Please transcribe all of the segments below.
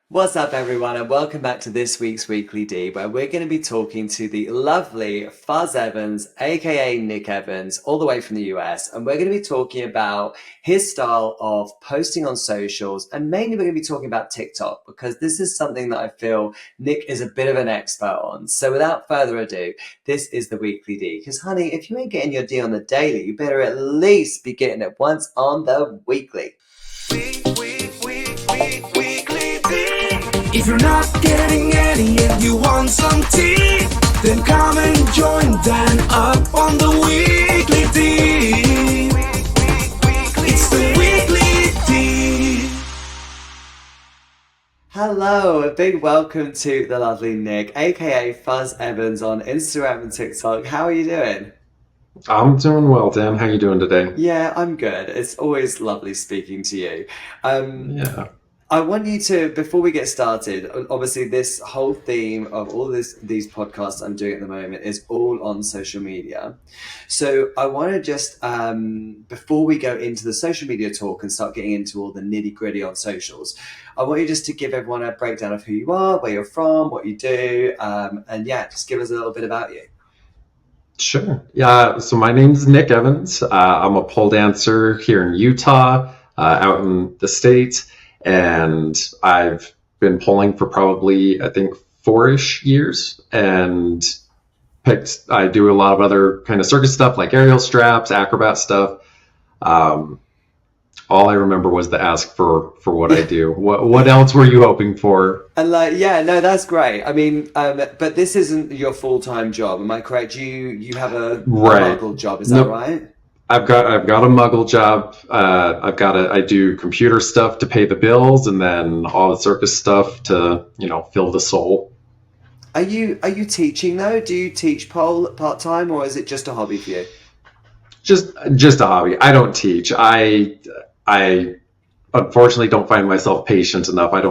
What's up, everyone, and welcome back to this week's Weekly D, where we're going to be talking to the lovely Fuzz Evans, aka Nick Evans, all the way from the US, and we're going to be talking about his style of posting on socials, and mainly we're going to be talking about TikTok, because this is something that I feel Nick is a bit of an expert on. So without further ado, this is the Weekly D, because honey, if you ain't getting your D on the daily, you better at least be getting it once on the weekly. If you're not getting any and you want some tea, then come and join Dan up on the Weekly D. It's the Weekly D. Hello, a big welcome to the lovely Nick, aka Fuzz Evans on Instagram and TikTok. How are you doing? I'm doing well, Dan. How you doing today? Yeah, I'm good. It's always lovely speaking to you. Yeah. I want you to, before we get started, obviously this whole theme of all these podcasts I'm doing at the moment is all on social media. So I want to just, before we go into the social media talk and start getting into all the nitty gritty on socials, I want you just to give everyone a breakdown of who you are, where you're from, what you do, and yeah, just give us a little bit about you. Sure. Yeah. So my name's Nick Evans. I'm a pole dancer here in Utah, out in the States. And I've been polling for probably, I think, 4-ish years, and I do a lot of other kind of circus stuff like aerial straps, acrobat stuff. All I remember was the ask for what I do. What else were you hoping for? And yeah, no, that's great. I mean, but this isn't your full-time job, am I correct? You have a Right. muggle job, is that Nope. right? I've got a muggle job. I do computer stuff to pay the bills, and then all the circus stuff to fill the soul. Are you teaching though? Do you teach pole part-time, or is it just a hobby for you? Just a hobby. I don't teach. I unfortunately don't find myself patient enough. I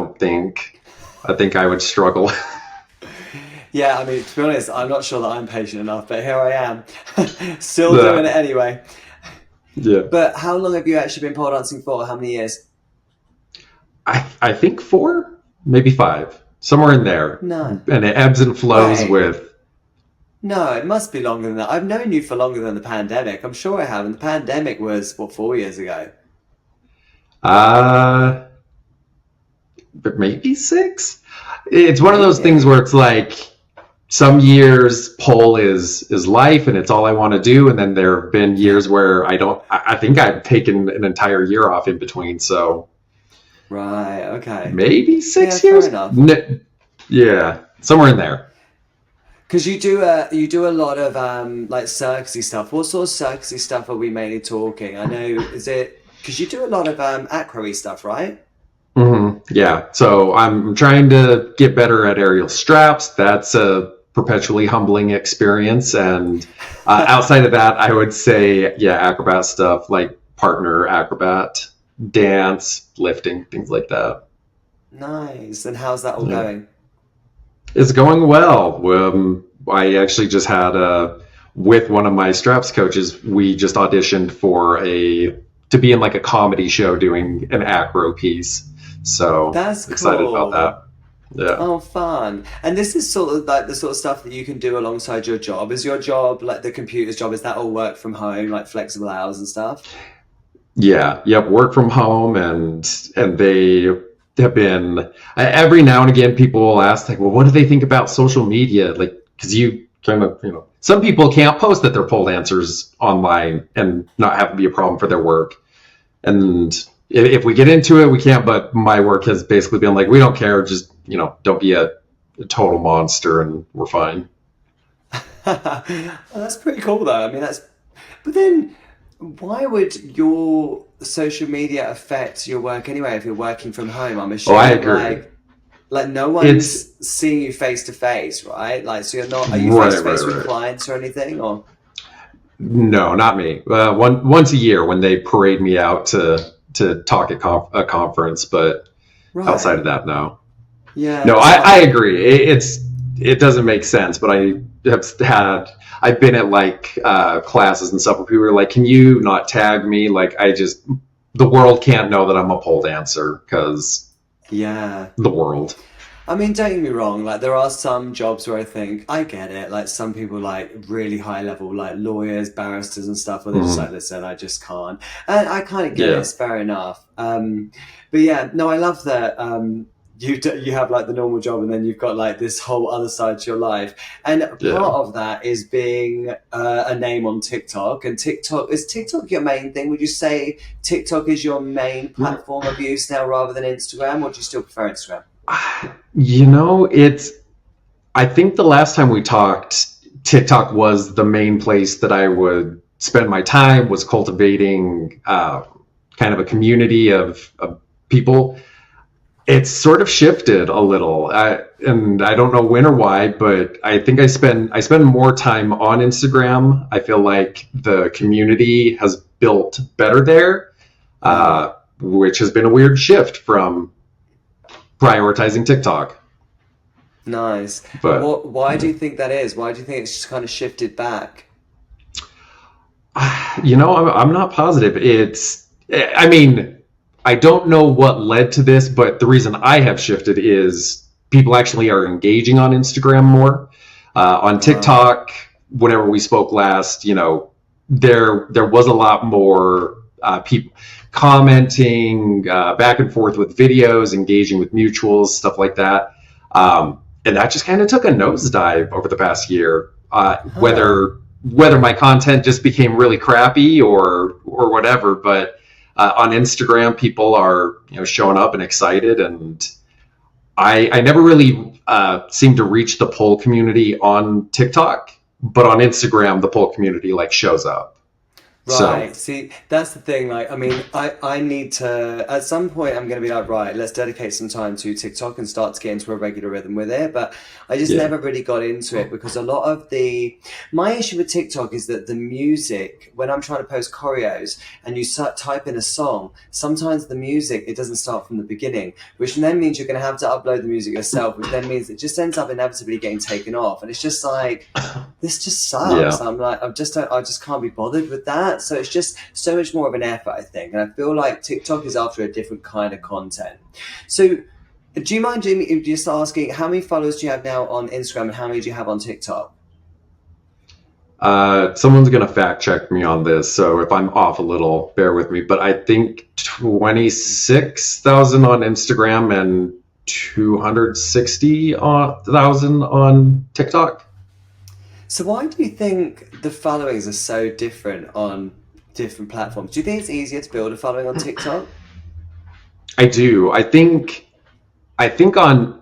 think I would struggle. Yeah, I mean, to be honest, I'm not sure that I'm patient enough, but here I am, still Yeah. doing it anyway. Yeah. But how long have you actually been pole dancing for? How many years? I think 4, maybe 5, somewhere in there. No. And it ebbs and flows Wait. with. No, it must be longer than that. I've known you for longer than the pandemic. I'm sure I have. And the pandemic was, what, 4 years ago? But maybe 6. It's one of those Yeah. things where it's like some years pole is life and it's all I want to do, and then there have been years where I don't. I think I've taken an entire year off in between, so Right, okay. maybe 6 Yeah, fair years. enough. Yeah, somewhere in there. Because you do a lot of like circusy stuff. What sort of circusy stuff are we mainly talking? I know, is it because you do a lot of acro-y stuff, right? Yeah, so I'm trying to get better at aerial straps. That's a perpetually humbling experience. And outside of that, I would say, yeah, acrobat stuff like partner acrobat, dance, lifting, things like that. Nice. And how's that all Yeah. going? It's going well. I actually just had with one of my straps coaches, we just auditioned to be in like a comedy show doing an acro piece. So That's excited about cool. that. Yeah. Oh, fun. And this is sort of like the sort of stuff that you can do alongside your job. Is your job like the computer's job? Is that all work from home, like flexible hours and stuff? Yeah, yep, work from home, and they have been every now and again people will ask like, well, what do they think about social media? Like, because you kind of, some people can't post that they're pole dancers online and not have to be a problem for their work. And if we get into it, we can't, but my work has basically been like, we don't care, just, don't be a total monster and we're fine. Well, that's pretty cool though. I mean, but then why would your social media affect your work anyway if you're working from home? I'm Oh, I assuming agree. like no It's one's seeing you face to face, right? Like, so are you face right, to face right, with right. clients or anything? Or No, not me. Once a year when they parade me out to talk at a conference, but outside right. of that, no. Yeah, No, that's I fine. agree. It doesn't make sense, but I've been at like classes and stuff where people are like, "Can you not tag me?" Like the world can't know that I'm a pole dancer because Yeah. the world. I mean, don't get me wrong, like there are some jobs where I think I get it. Like some people like really high level, like lawyers, barristers and stuff, where they're just like, Mhm. listen, I just can't. And I kind of get it, Yeah, it's fair enough. But yeah, no, I love that you have like the normal job and then you've got like this whole other side to your life. And yeah. part of that is being a name on TikTok. And is TikTok your main thing? Would you say TikTok is your main platform of use now rather than Instagram, or do you still prefer Instagram? You know, I think the last time we talked, TikTok was the main place that I would spend my time, was cultivating kind of a community of people. It's sort of shifted a little, and I don't know when or why, but I think I spend more time on Instagram. I feel like the community has built better there, Mm. which has been a weird shift from prioritizing TikTok. Nice. But Why do you think that is? Why do you think it's just kind of shifted back? I'm not positive. I mean, I don't know what led to this, but the reason I have shifted is people actually are engaging on Instagram more. On Right. TikTok, whenever we spoke last, there was a lot more people commenting back and forth with videos, engaging with mutuals, stuff like that. And that just kind of took a nosedive over the past year. Huh. Whether my content just became really crappy or whatever, but on Instagram, people are showing up and excited, and I never really seem to reach the pole community on TikTok, but on Instagram, the pole community like shows up. So Right. See, that's the thing. Like, I mean, I need to, at some point, I'm going to be like, right, let's dedicate some time to TikTok and start to get into a regular rhythm with it. But I just yeah, never really got into it because a lot of my issue with TikTok is that the music, when I'm trying to post choreos and you type in a song, sometimes the music, it doesn't start from the beginning, which then means you're going to have to upload the music yourself, which then means it just ends up inevitably getting taken off. And it's just like, this just sucks. yeah, I'm like, I just can't be bothered with that. So it's just so much more of an effort, I think. And I feel like TikTok is after a different kind of content. So do you mind, Jamie, just asking how many followers do you have now on Instagram and how many do you have on TikTok? someone's gonna fact check me on this, so if I'm off a little, bear with me. But I think 26,000 on Instagram and 260,000 on TikTok. So why do you think the followings are so different on different platforms? Do you think it's easier to build a following on TikTok? I do. I think on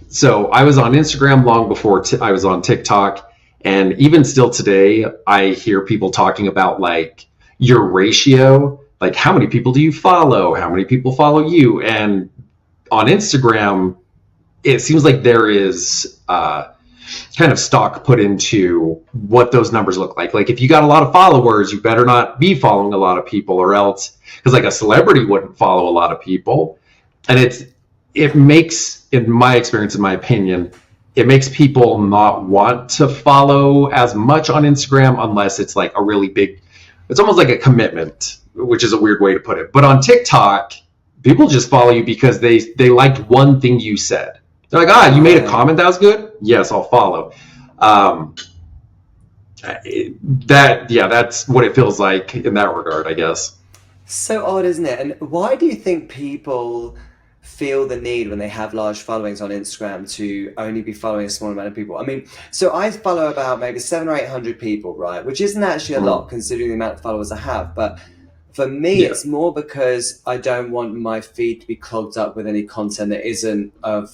so I was on Instagram long before I was on TikTok, and even still today, I hear people talking about like your ratio, like how many people do you follow, how many people follow you, and on Instagram, it seems like there is kind of stock put into what those numbers look like. Like if you got a lot of followers, you better not be following a lot of people, or else, because like a celebrity wouldn't follow a lot of people, and it makes, in my experience, in my opinion, it makes people not want to follow as much on Instagram unless it's like a really big. It's almost like a commitment, which is a weird way to put it. But on TikTok, people just follow you because they liked one thing you said. They're like, you made a Right. comment that was good. Yes, I'll follow. Um, that's what it feels like in that regard, I guess. So odd, isn't it? And why do you think people feel the need when they have large followings on Instagram to only be following a small amount of people? I mean, so I follow about maybe 700 or 800 people, right? Which isn't actually a lot Mm, considering the amount of followers I have. But for me, yeah, it's more because I don't want my feed to be clogged up with any content that isn't of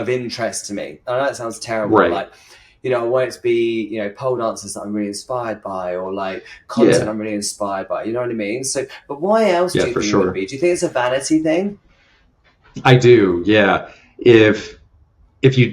interest to me. I know that sounds terrible. right. Like, I want it to be, pole dancers that I'm really inspired by, or like content Yeah, I'm really inspired by. You know what I mean? So, but why else yeah, do you for think it would sure. be? Do you think it's a vanity thing? I do. Yeah. If if you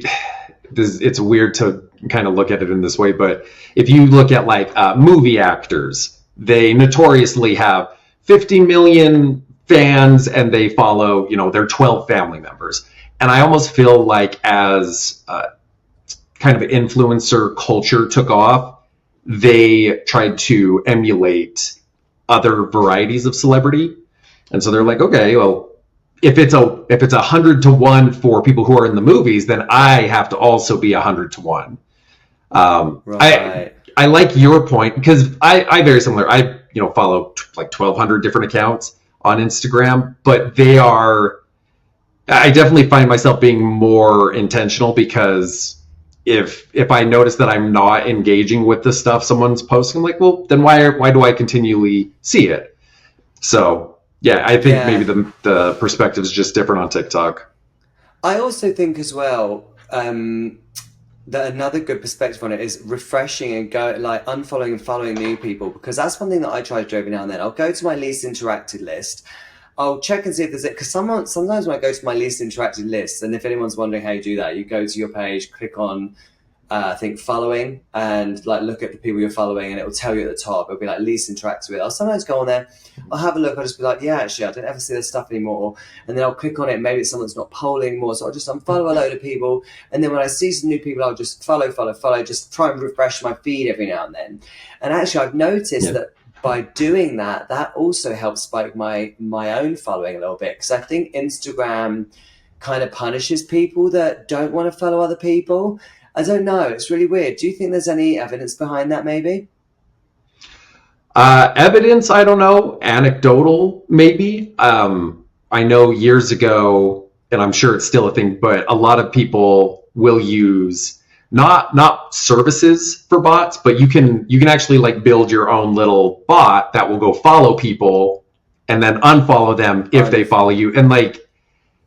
it's weird to kind of look at it in this way, but if you look at like movie actors, they notoriously have 50 million fans and they follow, their 12 family members. And I almost feel like as kind of influencer culture took off, they tried to emulate other varieties of celebrity. And so they're like, okay, well, if it's 100 to 1 for people who are in the movies, then I have to also be 100 to 1. Right. I like your point because I very similar. I follow like 1,200 different accounts on Instagram, but I definitely find myself being more intentional because if I notice that I'm not engaging with the stuff someone's posting, I'm like, well, then why do I continually see it? So yeah, I think maybe the perspective is just different on TikTok. I also think as well, that another good perspective on it is refreshing and go like unfollowing and following new people, because that's one thing that I try to do every now and then. I'll go to my least interacted list. I'll check and see if there's it, because sometimes when I go to my least interacted list, and if anyone's wondering how you do that, you go to your page, click on I think following, and like look at the people you're following, and it will tell you at the top. It'll be like least interacted with. I'll sometimes go on there, I'll have a look, I'll just be like, yeah, actually I don't ever see this stuff anymore, and then I'll click on it. Maybe it's someone that's not polling more, so I'll just unfollow a load of people, and then when I see some new people, I'll just follow, just try and refresh my feed every now and then. And actually I've noticed that by doing that, that also helps spike my own following a little bit, because I think Instagram kind of punishes people that don't want to follow other people. I don't know. It's really weird. Do you think there's any evidence behind that, maybe? Evidence, I don't know. Anecdotal, maybe. I know years ago, and I'm sure it's still a thing, but a lot of people will use not services for bots, but you can actually like build your own little bot that will go follow people and then unfollow them if they follow you. And like,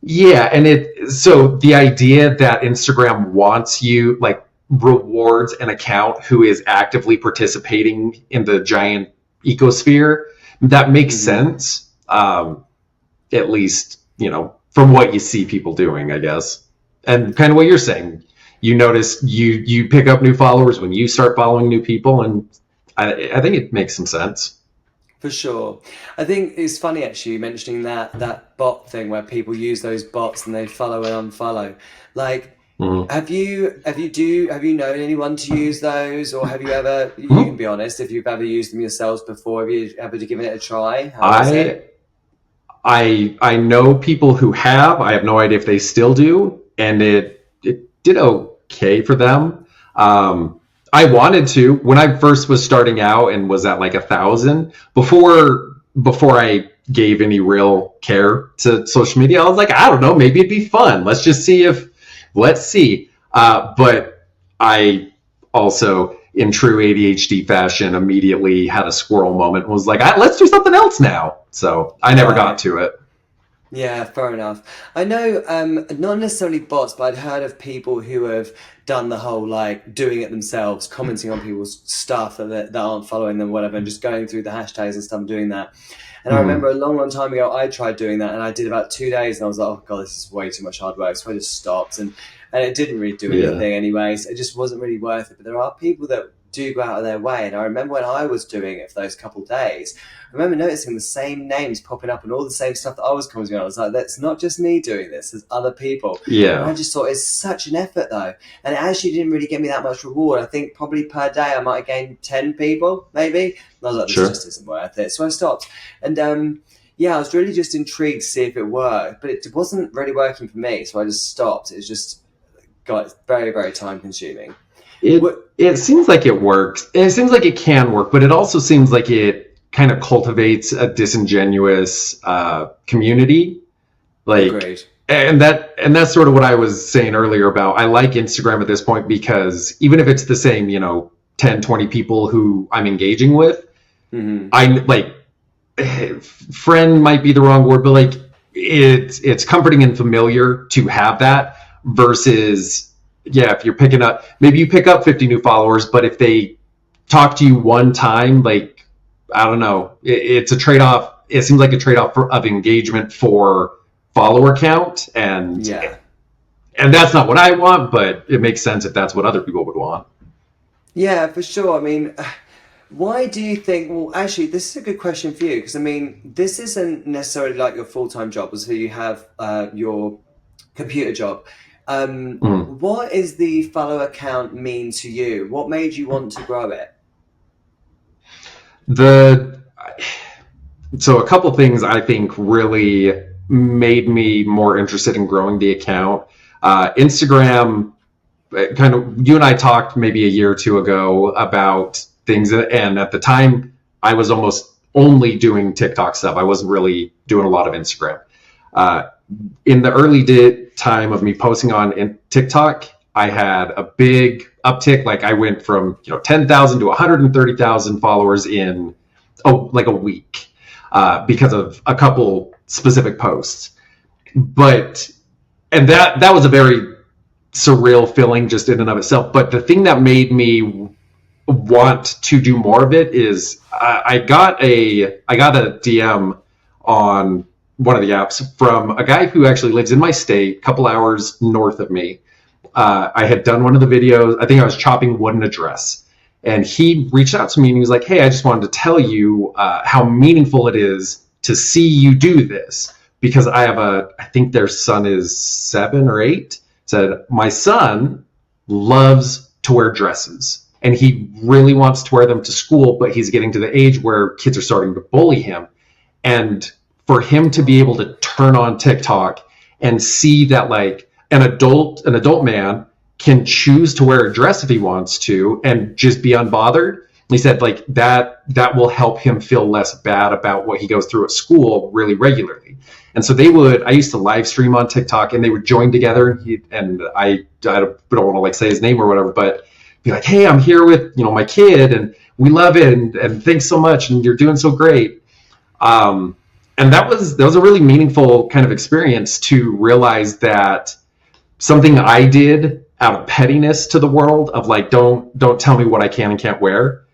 yeah, and so the idea that Instagram wants you, like, rewards an account who is actively participating in the giant ecosphere, that makes sense. At least, from what you see people doing, I guess. And kind of what you're saying, you notice you pick up new followers when you start following new people, and I think it makes some sense. For sure. I think it's funny actually mentioning that bot thing where people use those bots and they follow and unfollow. Like, have you known anyone to use those, or have you ever? You can be honest, if you've ever used them yourselves before. Have you ever given it a try? How is it? I know people who have. I have no idea if they still do, and it did okay for them. I wanted to when I first was starting out and was at like 1,000 before I gave any real care to social media. I was like, I don't know, maybe it'd be fun. Let's see. But I also, in true ADHD fashion, immediately had a squirrel moment and was like, let's do something else now. So I never got to it. Yeah, fair enough. I know, not necessarily bots, but I'd heard of people who have done the whole like doing it themselves, commenting on people's stuff that aren't following them, whatever, and just going through the hashtags and stuff, doing that. And I remember a long time ago, I tried doing that, and I did about 2 days, and I was like, oh god, this is way too much hard work. So I just stopped, and it didn't really do anything anyway. So it just wasn't really worth it. But there are people that do go out of their way, and I remember when I was doing it for those couple of days, I remember noticing the same names popping up and all the same stuff that I was commenting on. I was like, that's not just me doing this, there's other people. And I just thought it's such an effort though, and it actually didn't really give me that much reward. I think probably per day I might have gained 10 people maybe, and I was like, this just isn't worth it. So I stopped, and I was really just intrigued to see if it worked, but it wasn't really working for me, so I just stopped. It just got very, very time consuming. It seems like it works. It seems like it can work, but it also seems like it kind of cultivates a disingenuous community. Like, agreed. And that's sort of what I was saying earlier about I like Instagram at this point, because even if it's the same, 10, 20 people who I'm engaging with, I like, friend might be the wrong word, but like it's comforting and familiar to have that versus, if you're picking up, maybe you pick up 50 new followers, but if they talk to you one time, like, I don't know, it's a trade-off. It seems like a trade-off of engagement for follower count, and that's not what I want, but it makes sense if that's what other people would want. Yeah, for sure. I mean, why do you think, well, actually, this is a good question for you, because I mean, this isn't necessarily like your full-time job, so you have your computer job. What is the follower count mean to you? What made you want to grow it? So a couple things I think really made me more interested in growing the account. Instagram, kind of, you and I talked maybe a year or two ago about things, and at the time I was almost only doing TikTok stuff. I wasn't really doing a lot of Instagram. In the early time of me posting on TikTok, I had a big uptick. Like I went from 10,000 to 130,000 followers in like a week because of a couple specific posts. And that was a very surreal feeling just in and of itself. But the thing that made me want to do more of it is I got a DM on one of the apps from a guy who actually lives in my state, a couple hours north of me. I had done one of the videos. I think I was chopping wood in a dress, and he reached out to me and he was like, "Hey, I just wanted to tell you how meaningful it is to see you do this, because I think their son is 7 or 8. Said my son loves to wear dresses, and he really wants to wear them to school, but he's getting to the age where kids are starting to bully him, and for him to be able to turn on TikTok and see that like an adult man can choose to wear a dress if he wants to and just be unbothered." He said like that will help him feel less bad about what he goes through at school really regularly. And so I used to live stream on TikTok, and they would join together, and I don't want to like say his name or whatever, but be like, "Hey, I'm here with my kid, and we love it, and thanks so much, and you're doing so great." And that was a really meaningful kind of experience to realize that something I did out of pettiness to the world of like, don't tell me what I can and can't wear,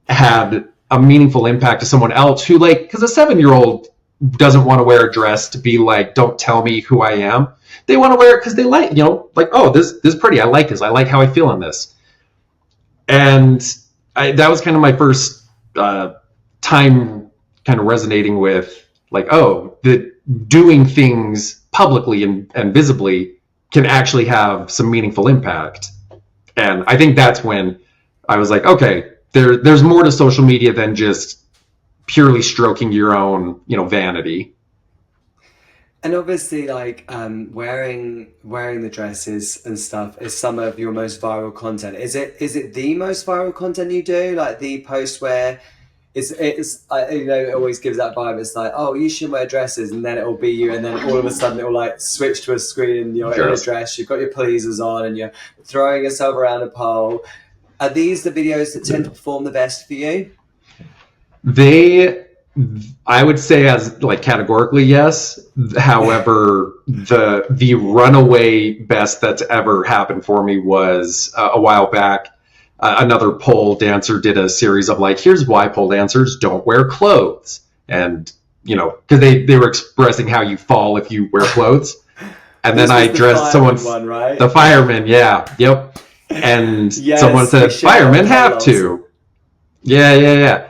had a meaningful impact to someone else who, like, because a 7-year-old doesn't want to wear a dress to be like, "Don't tell me who I am." They want to wear it because they like, like, "Oh, this is pretty. I like this. I like how I feel in this." And that was kind of my first time kind of resonating with like, oh, that doing things publicly and visibly can actually have some meaningful impact. And I think that's when I was like, okay, there's more to social media than just purely stroking your own, vanity. And obviously, like wearing the dresses and stuff is some of your most viral content. Is it the most viral content you do? Like the post where it's it always gives that vibe. It's like, "Oh, you should wear dresses," and then it will be you, and then all of a sudden it will like switch to a screen, and you're in a dress, you've got your pleasers on, and you're throwing yourself around a pole. Are these the videos that tend to perform the best for you? I would say as like categorically, yes. However, the runaway best that's ever happened for me was a while back. Another pole dancer did a series of like, here's why pole dancers don't wear clothes. And, because they were expressing how you fall if you wear clothes. And then I dressed someone's one, right? The fireman. Yeah. Yep. And yes, someone said, "Firemen have to." Yeah.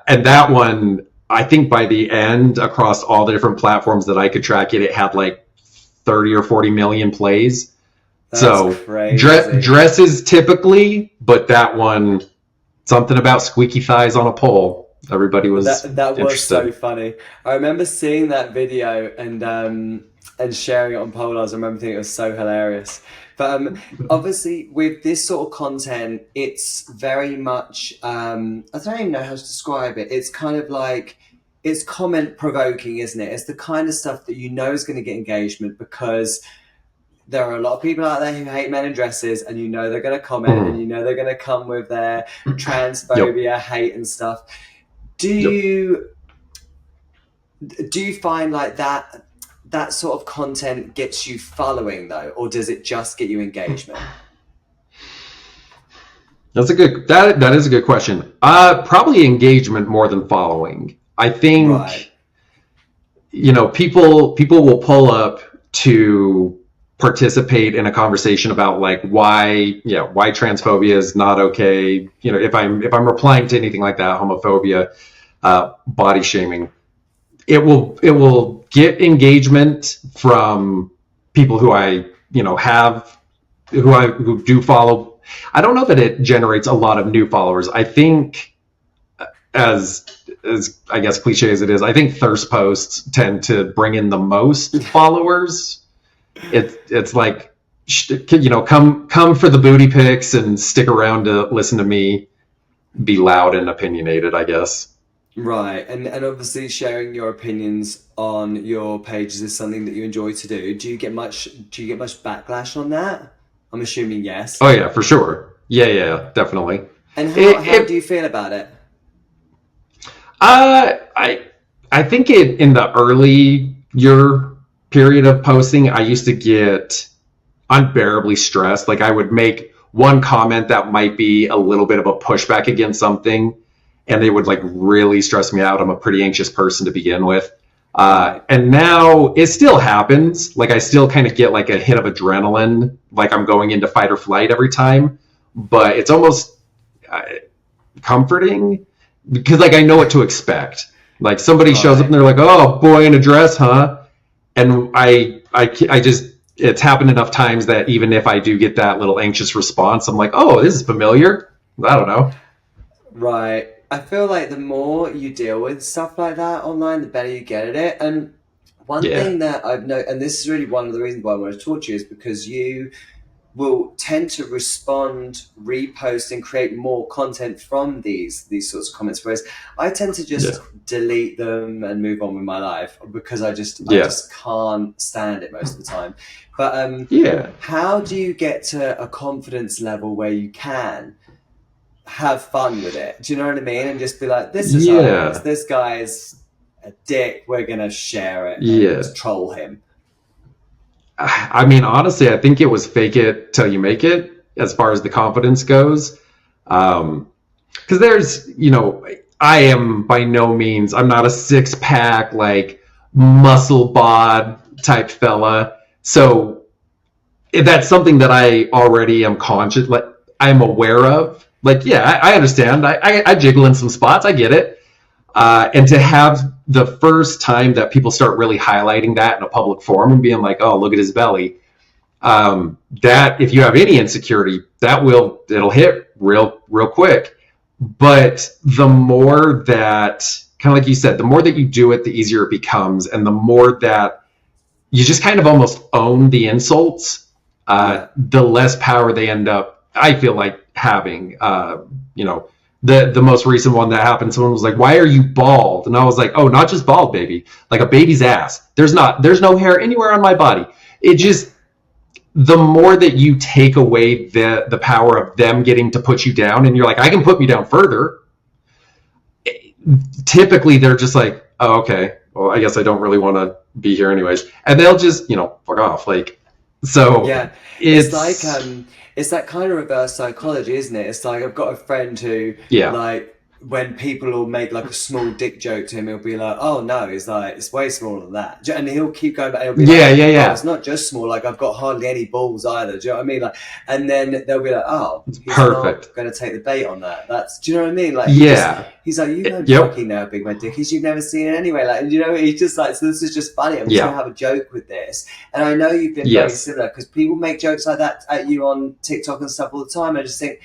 And that one, I think by the end, across all the different platforms that I could track it had like 30 or 40 million plays. That's so dresses typically, but that one, something about squeaky thighs on a pole. Everybody was that was so funny. I remember seeing that video and sharing it on Polars. I remember thinking it was so hilarious. But obviously, with this sort of content, it's very much I don't even know how to describe it. It's kind of like it's comment provoking, isn't it? It's the kind of stuff that is going to get engagement because there are a lot of people out there who hate men in dresses, and they're going to comment, and they're going to come with their transphobia, hate and stuff. Do you find like that sort of content gets you following though, or does it just get you engagement? That is a good question. Probably engagement more than following. I think people will pull up to participate in a conversation about like why transphobia is not okay. If I'm replying to anything like that, homophobia, body shaming, it will get engagement from people who who do follow. I don't know that it generates a lot of new followers. I think as as I guess cliche as it is, I think thirst posts tend to bring in the most followers. It's like, come for the booty pics and stick around to listen to me be loud and opinionated, I guess. Right, and obviously sharing your opinions on your pages is something that you enjoy to do. Do you get much backlash on that? I'm assuming yes. Oh yeah, for sure. Yeah, definitely. And how do you feel about it? I think in the early year period of posting, I used to get unbearably stressed. Like I would make one comment that might be a little bit of a pushback against something, and they would like really stress me out. I'm a pretty anxious person to begin with. And now it still happens. Like I still kind of get like a hit of adrenaline, like I'm going into fight or flight every time, but it's almost comforting because like I know what to expect. Like somebody shows up and they're like, "Oh, boy in a dress, huh?" And I just, it's happened enough times that even if I do get that little anxious response, I'm like, "Oh, this is familiar." I don't know. Right. I feel like the more you deal with stuff like that online, the better you get at it. And one thing that I've noticed, and this is really one of the reasons why I want to talk to you, is because you will tend to respond, repost, and create more content from these sorts of comments. Whereas I tend to just delete them and move on with my life because I just can't stand it most of the time. But how do you get to a confidence level where you can have fun with it? Do you know what I mean? And just be like, this is how it is. This guy's a dick. We're gonna share it. And troll him. I mean, honestly, I think it was fake it till you make it as far as the confidence goes. Because there's, I am by no means, I'm not a 6-pack, like muscle bod type fella. So that's something that I already am conscious, like I'm aware of. Like, yeah, I understand. I jiggle in some spots. I get it. And to have the first time that people start really highlighting that in a public forum and being like, "Oh, look at his belly," that if you have any insecurity, it'll hit real quick. But the more that, kind of like you said, the more that you do it, the easier it becomes, and the more that you just kind of almost own the insults, the less power they end up, I feel like, having. The most recent one that happened, someone was like, "Why are you bald?" And I was like, "Oh, not just bald, baby. Like a baby's ass. There's no hair anywhere on my body." It just, the more that you take away the power of them getting to put you down, and you're like, "I can put me down further." Typically, they're just like, "Oh, okay. Well, I guess I don't really want to be here anyways," and they'll just, fuck off. Like, so it's like it's that kind of reverse psychology, isn't it? It's like I've got a friend who, like, when people will make like a small dick joke to him, he'll be like, "Oh no, it's like, it's way smaller than that," and he'll keep going back. He'll be like, "Oh, it's not just small. Like I've got hardly any balls either." Do you know what I mean? Like, and then they'll be like, "Oh, he's perfect. not going to take the bait on that." Do you know what I mean? Like, he's like, "You don't fucking know how big my dick is. You've never seen it anyway." Like, he's just like, "So this is just funny. I'm just going to have a joke with this." And I know you've been very similar because people make jokes like that at you on TikTok and stuff all the time. I just think,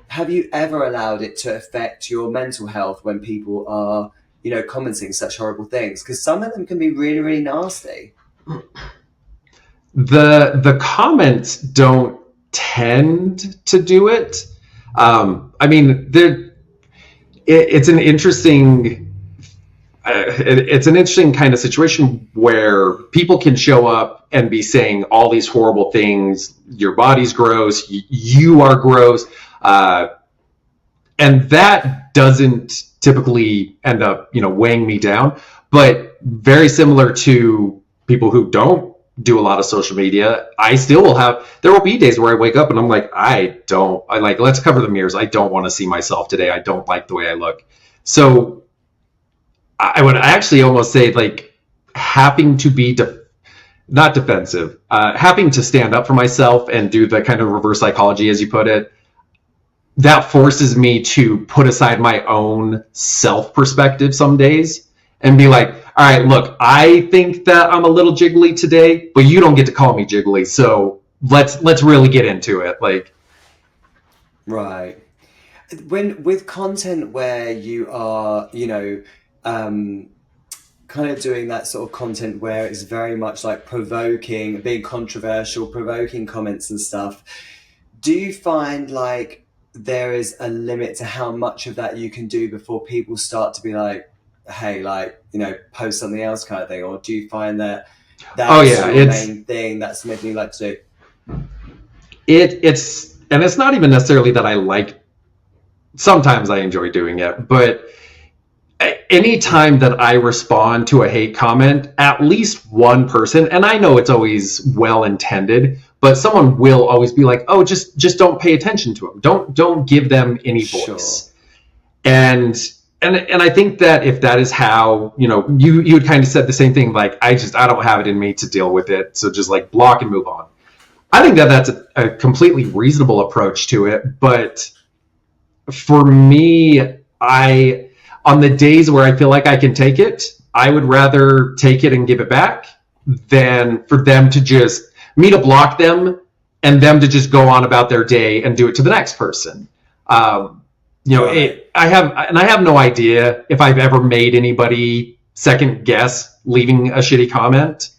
have you ever allowed it to affect your mental health when people are, commenting such horrible things? Because some of them can be really, really nasty. The comments don't tend to do it. I mean, it's an interesting kind of situation where people can show up and be saying all these horrible things. Your body's gross. You are gross. And that doesn't typically end up, weighing me down. But very similar to people who don't do a lot of social media, I still there will be days where I wake up and I'm like, let's cover the mirrors. I don't want to see myself today. I don't like the way I look. So I would actually almost say, like, having to be not defensive, having to stand up for myself and do the kind of reverse psychology, as you put it, that forces me to put aside my own self perspective some days and be like, "All right, look, I think that I'm a little jiggly today, but you don't get to call me jiggly. So let's really get into it." Like, right. when with content where you are, kind of doing that sort of content where it's very much like provoking, being controversial, provoking comments and stuff, do you find like there is a limit to how much of that you can do before people start to be like, hey, like, post something else kind of thing? Or do you find that that's the main thing, that's the main thing you like to do? And it's not even necessarily that I like, sometimes I enjoy doing it, but anytime that I respond to a hate comment, at least one person, and I know it's always well intended, but someone will always be like, oh, just don't pay attention to them. Don't give them any voice. Sure. And I think that if that is how, you had kind of said the same thing, like, I don't have it in me to deal with it. So just like block and move on. I think that that's a completely reasonable approach to it. But for me, on the days where I feel like I can take it, I would rather take it and give it back than for them to just, me to block them and them to just go on about their day and do it to the next person. I have no idea if I've ever made anybody second guess leaving a shitty comment,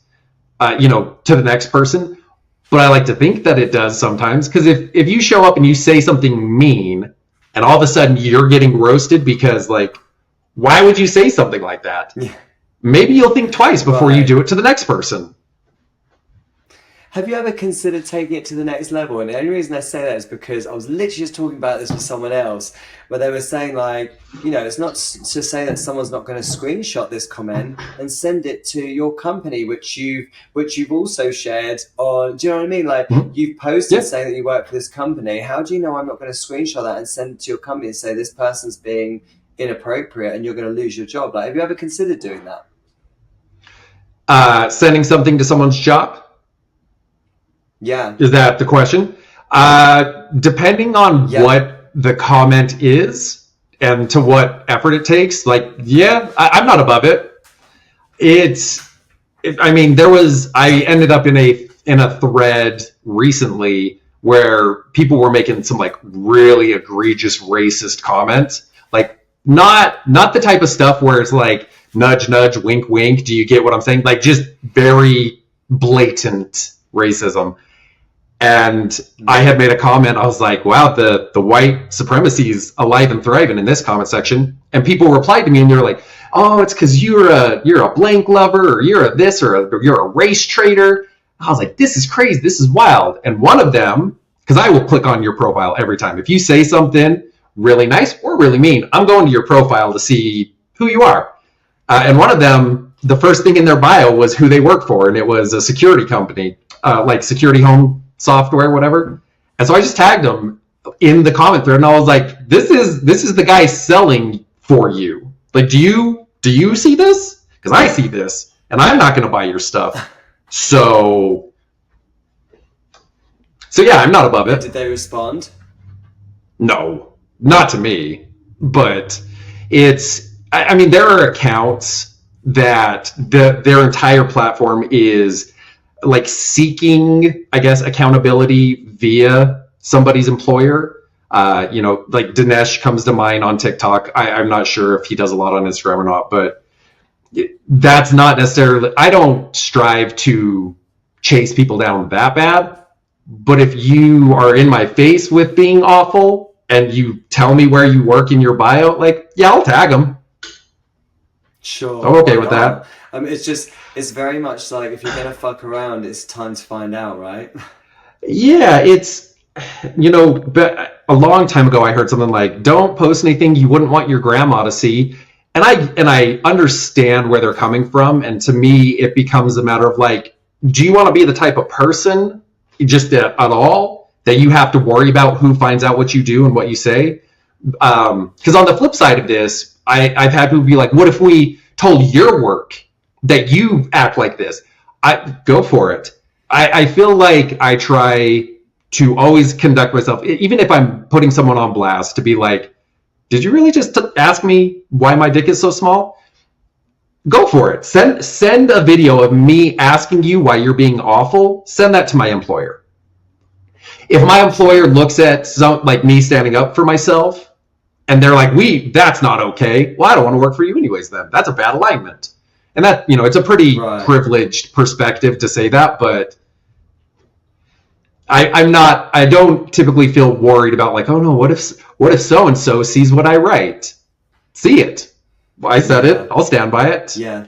to the next person. But I like to think that it does sometimes, because if you show up and you say something mean and all of a sudden you're getting roasted because, like, why would you say something like that? Yeah. Maybe you'll think twice before you do it to the next person. Have you ever considered taking it to the next level? And the only reason I say that is because I was literally just talking about this with someone else, where they were saying, like, it's not to say that someone's not going to screenshot this comment and send it to your company, which you've also shared on. Do you know what I mean? Like, you've posted saying that you work for this company. How do you know I'm not going to screenshot that and send it to your company and say this person's being inappropriate and you're going to lose your job? Like, have you ever considered doing that? Sending something to someone's job? Yeah. Is that the question? Depending on what the comment is and to what effort it takes, I'm not above it. I ended up in a thread recently where people were making some like really egregious racist comments. Like, not the type of stuff where it's like nudge, nudge, wink, wink. Do you get what I'm saying? Like, just very blatant racism. And I had made a comment. I was like, wow, the white supremacy is alive and thriving in this comment section. And people replied to me and they were like, oh, it's because you're a blank lover, or you're a this, or you're a race traitor. I was like, this is crazy. This is wild. And one of them, because I will click on your profile every time. If you say something really nice or really mean, I'm going to your profile to see who you are. And one of them, the first thing in their bio was who they work for. And it was a security company, like Security Home Software, whatever. And so I just tagged them in the comment thread, and I was like, this is the guy selling for you. Like, do you see this? Because I see this, and I'm not going to buy your stuff. So yeah, I'm not above it. Did they respond? No, not to me. But there are accounts that their entire platform is like seeking, I guess, accountability via somebody's employer. Like Dinesh comes to mind on TikTok. I'm not sure if he does a lot on Instagram or not, but that's not necessarily, I don't strive to chase people down that bad. But if you are in my face with being awful and you tell me where you work in your bio, like, yeah, I'll tag them. Sure. I'm okay with that. It's very much like, if you're going to fuck around, it's time to find out, right? Yeah, but a long time ago I heard something like, don't post anything you wouldn't want your grandma to see. And I understand where they're coming from. And to me, it becomes a matter of like, do you want to be the type of person just at all that you have to worry about who finds out what you do and what you say? Because on the flip side of this, I've had people be like, what if we told your work that you act like this? I go for it. I feel like I try to always conduct myself, even if I'm putting someone on blast, to be like, did you really just ask me why my dick is so small? Go for it. Send a video of me asking you why you're being awful. Send that to my employer. If my employer looks at like me standing up for myself And they're like, that's not okay. Well, I don't want to work for you anyways then. That's a bad alignment. And that, it's a pretty privileged perspective to say that, but I don't typically feel worried about like, oh no, what if so-and-so sees what I write? See it. I said it. I'll stand by it. Yeah.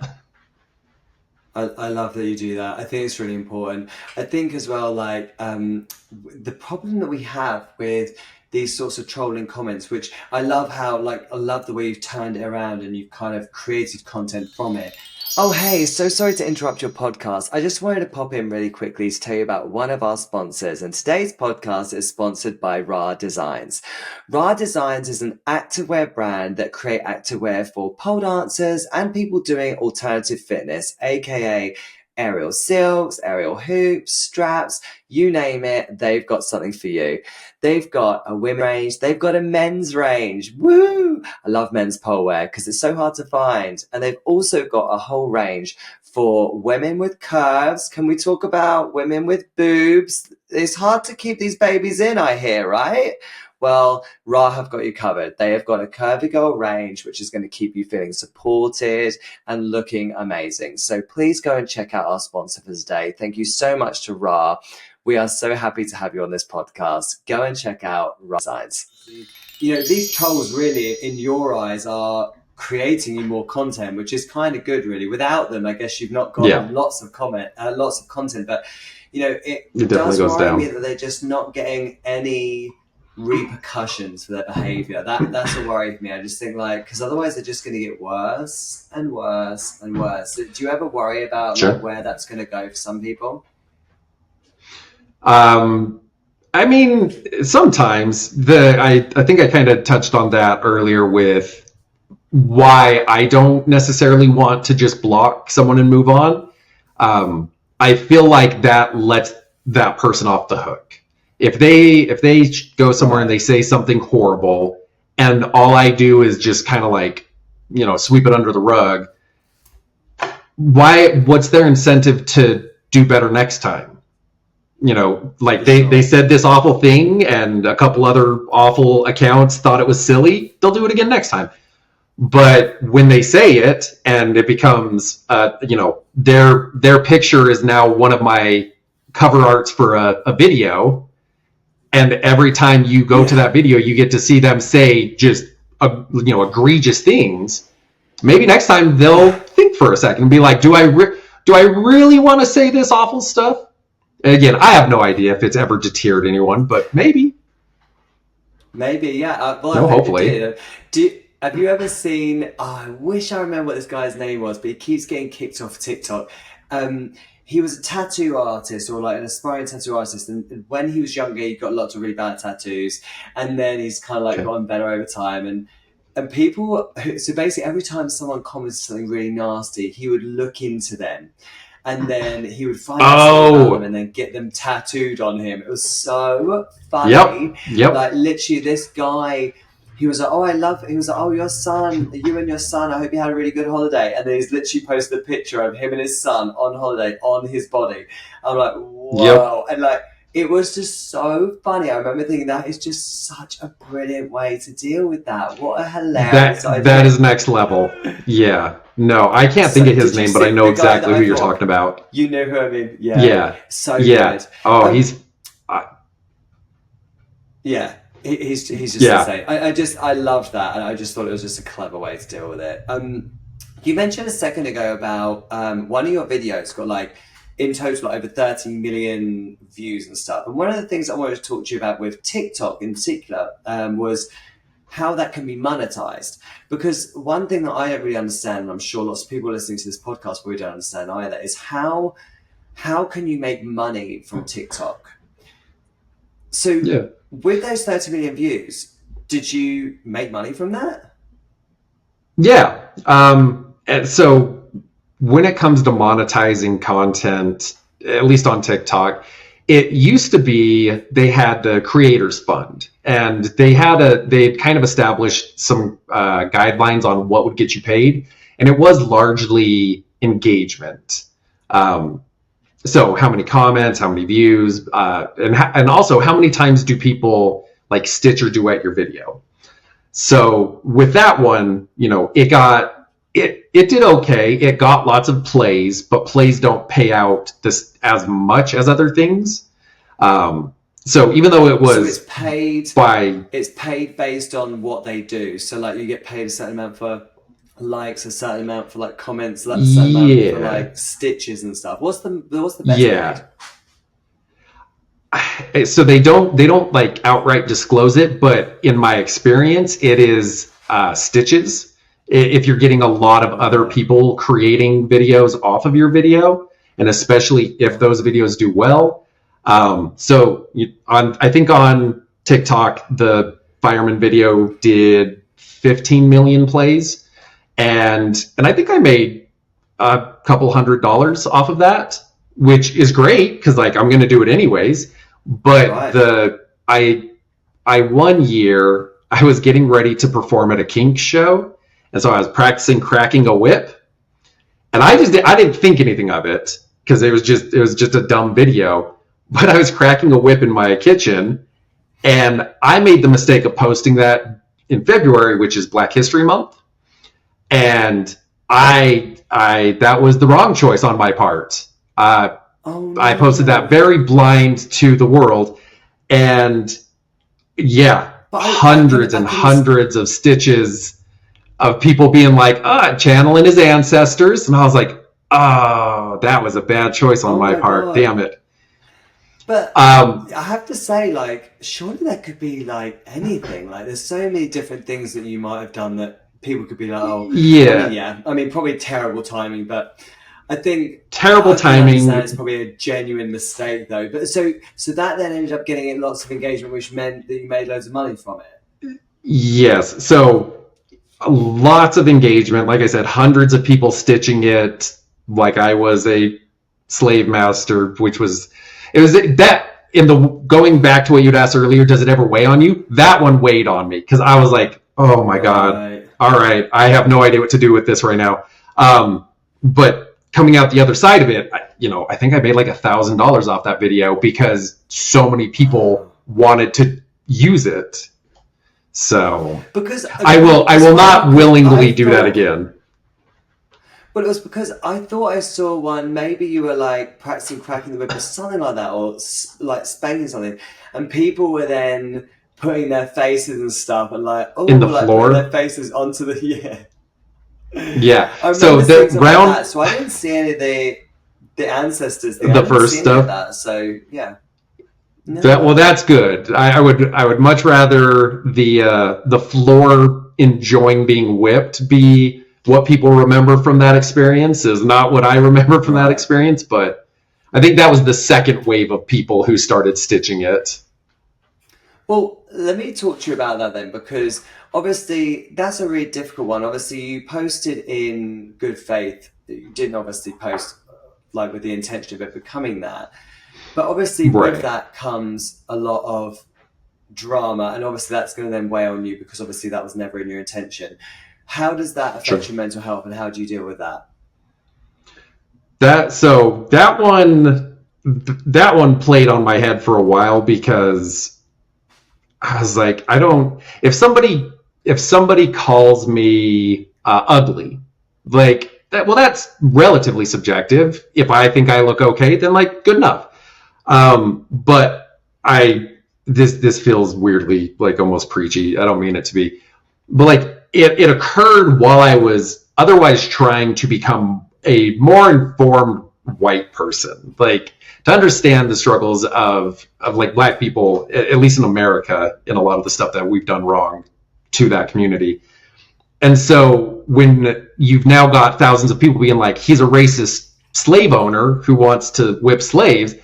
I love that you do that. I think it's really important. I think as well, like, the problem that we have with these sorts of trolling comments, which I love the way you've turned it around and you've kind of created content from it. Oh, hey, so sorry to interrupt your podcast. I just wanted to pop in really quickly to tell you about one of our sponsors. And today's podcast is sponsored by Ra Designs. Ra Designs is an activewear brand that create activewear for pole dancers and people doing alternative fitness, aka aerial silks, aerial hoops, straps, you name it, they've got something for you. They've got a women's range, they've got a men's range. Woo! I love men's pole wear because it's so hard to find. And they've also got a whole range for women with curves. Can we talk about women with boobs? It's hard to keep these babies in, I hear, right? Well, Ra have got you covered. They have got a curvy girl range, which is going to keep you feeling supported and looking amazing. So please go and check out our sponsor for today. Thank you so much to Ra. We are so happy to have you on this podcast. Go and check out Ra Designs. These trolls really, in your eyes, are creating you more content, which is kind of good, really. Without them, I guess you've not got lots of content. But, it does worry me that they're just not getting any repercussions for their behavior. That's a worry for me. I just think because otherwise they're just going to get worse and worse and worse. Do you ever worry about where that's going to go for some people? I mean, sometimes I think I kind of touched on that earlier with why I don't necessarily want to just block someone and move on. I feel like that lets that person off the hook. If they go somewhere and they say something horrible and all I do is just kind of sweep it under the rug, what's their incentive to do better next time? They said this awful thing and a couple other awful accounts thought it was silly, they'll do it again next time. But when they say it and it becomes, their picture is now one of my cover arts for a video, and every time you go to that video, you get to see them say just, egregious things. Maybe next time they'll think for a second and be like, do I really want to say this awful stuff? And again, I have no idea if it's ever deterred anyone, but maybe. Maybe, yeah. Hopefully. Have you ever seen, I wish I remember what this guy's name was, but he keeps getting kicked off TikTok. He was a tattoo artist or an aspiring tattoo artist. And when he was younger, he got lots of really bad tattoos. And then he's kind of gotten better over time. And people, so basically every time someone commented something really nasty, he would look into them. And then he would find out about them and then get them tattooed on him. It was so funny. Yep. Literally this guy, he was like, he was like, your son, you and your son, I hope you had a really good holiday. And then he's literally posted a picture of him and his son on holiday on his body. I'm like, whoa. Yep. And it was just so funny. I remember thinking that is just such a brilliant way to deal with that. What a hilarious idea. That is next level. Yeah. No, I can't think of his name, but I know exactly who you're talking about. You know who I mean? Yeah. Yeah. So good. Oh, he's... yeah. He's just insane. I loved that, and I just thought it was just a clever way to deal with it. You mentioned a second ago about one of your videos got in total over 30 million views and stuff. And one of the things I wanted to talk to you about with TikTok in particular was how that can be monetized. Because one thing that I don't really understand, and I'm sure lots of people listening to this podcast probably don't understand either, is how can you make money from TikTok? So with those 30 million views, did you make money from that? Yeah. And so when it comes to monetizing content, at least on TikTok, it used to be they had the Creators Fund, and they kind of established some guidelines on what would get you paid, and it was largely engagement. So how many comments, how many views, and also how many times do people stitch or duet your video? So with that one, you know, it did okay. It got lots of plays, but plays don't pay out this as much as other things. So even though it was, so it's paid by, it's paid based on what they do. So like you get paid a certain amount for likes, a certain amount for like comments, like a certain amount for like stitches and stuff. What's the best yeah. paid? So they don't like outright disclose it, but in my experience, it is stitches. If you're getting a lot of other people creating videos off of your video, and especially if those videos do well. I think on TikTok, the fireman video did 15 million plays, and I think I made a couple $100 off of that, which is great because like I'm going to do it anyways. But right. I one year I was getting ready to perform at a kink show, and so I was practicing cracking a whip, and I didn't think anything of it because it was just a dumb video. But I was cracking a whip in my kitchen, and I made the mistake of posting that in February, which is Black History Month, and that was the wrong choice on my part. I posted that very blind to the world, and yeah, hundreds and hundreds of stitches of people being like, channeling his ancestors, and I was like, oh, that was a bad choice on my part. God. Damn it. But I have to say, like, surely that could be like anything. Like, there's so many different things that you might have done that people could be like, oh, yeah. I mean, probably terrible timing, but I think terrible timing. It's probably a genuine mistake, though. But so that then ended up getting lots of engagement, which meant that you made loads of money from it. Yes. So lots of engagement. Like I said, hundreds of people stitching it. Like I was a slave master, which was. It was that going back to what you'd asked earlier, does it ever weigh on you? That one weighed on me because I was like, oh my God, all right, I have no idea what to do with this right now. But coming out the other side of it, I think I made like $1,000 off that video because so many people wanted to use it. So because I will not willingly do that again. Well, it was because I thought I saw one, maybe you were like practicing cracking the whip or something like that, or like spanking something, and people were then putting their faces and stuff and like, in the floor, putting their faces onto the, Yeah. So the round, like so I didn't see any of the ancestors. The first stuff. That, so yeah. No. That's good. I would much rather the floor enjoying being whipped be what people remember from that experience is not what I remember from that experience, but I think that was the second wave of people who started stitching it. Well, let me talk to you about that then, because obviously that's a really difficult one. Obviously you posted in good faith. You didn't obviously post like with the intention of it becoming that. But obviously with that comes a lot of drama, and obviously that's going to then weigh on you because obviously that was never in your intention. How does that affect your mental health, and how do you deal with that? That one played on my head for a while because I was like, if somebody calls me ugly, like that, well, that's relatively subjective. If I think I look okay, then like good enough. But this feels weirdly like almost preachy. I don't mean it to be, but like it occurred while I was otherwise trying to become a more informed white person, like to understand the struggles of like Black people, at least in America, in a lot of the stuff that we've done wrong to that community. And so when you've now got thousands of people being like, he's a racist slave owner who wants to whip slaves,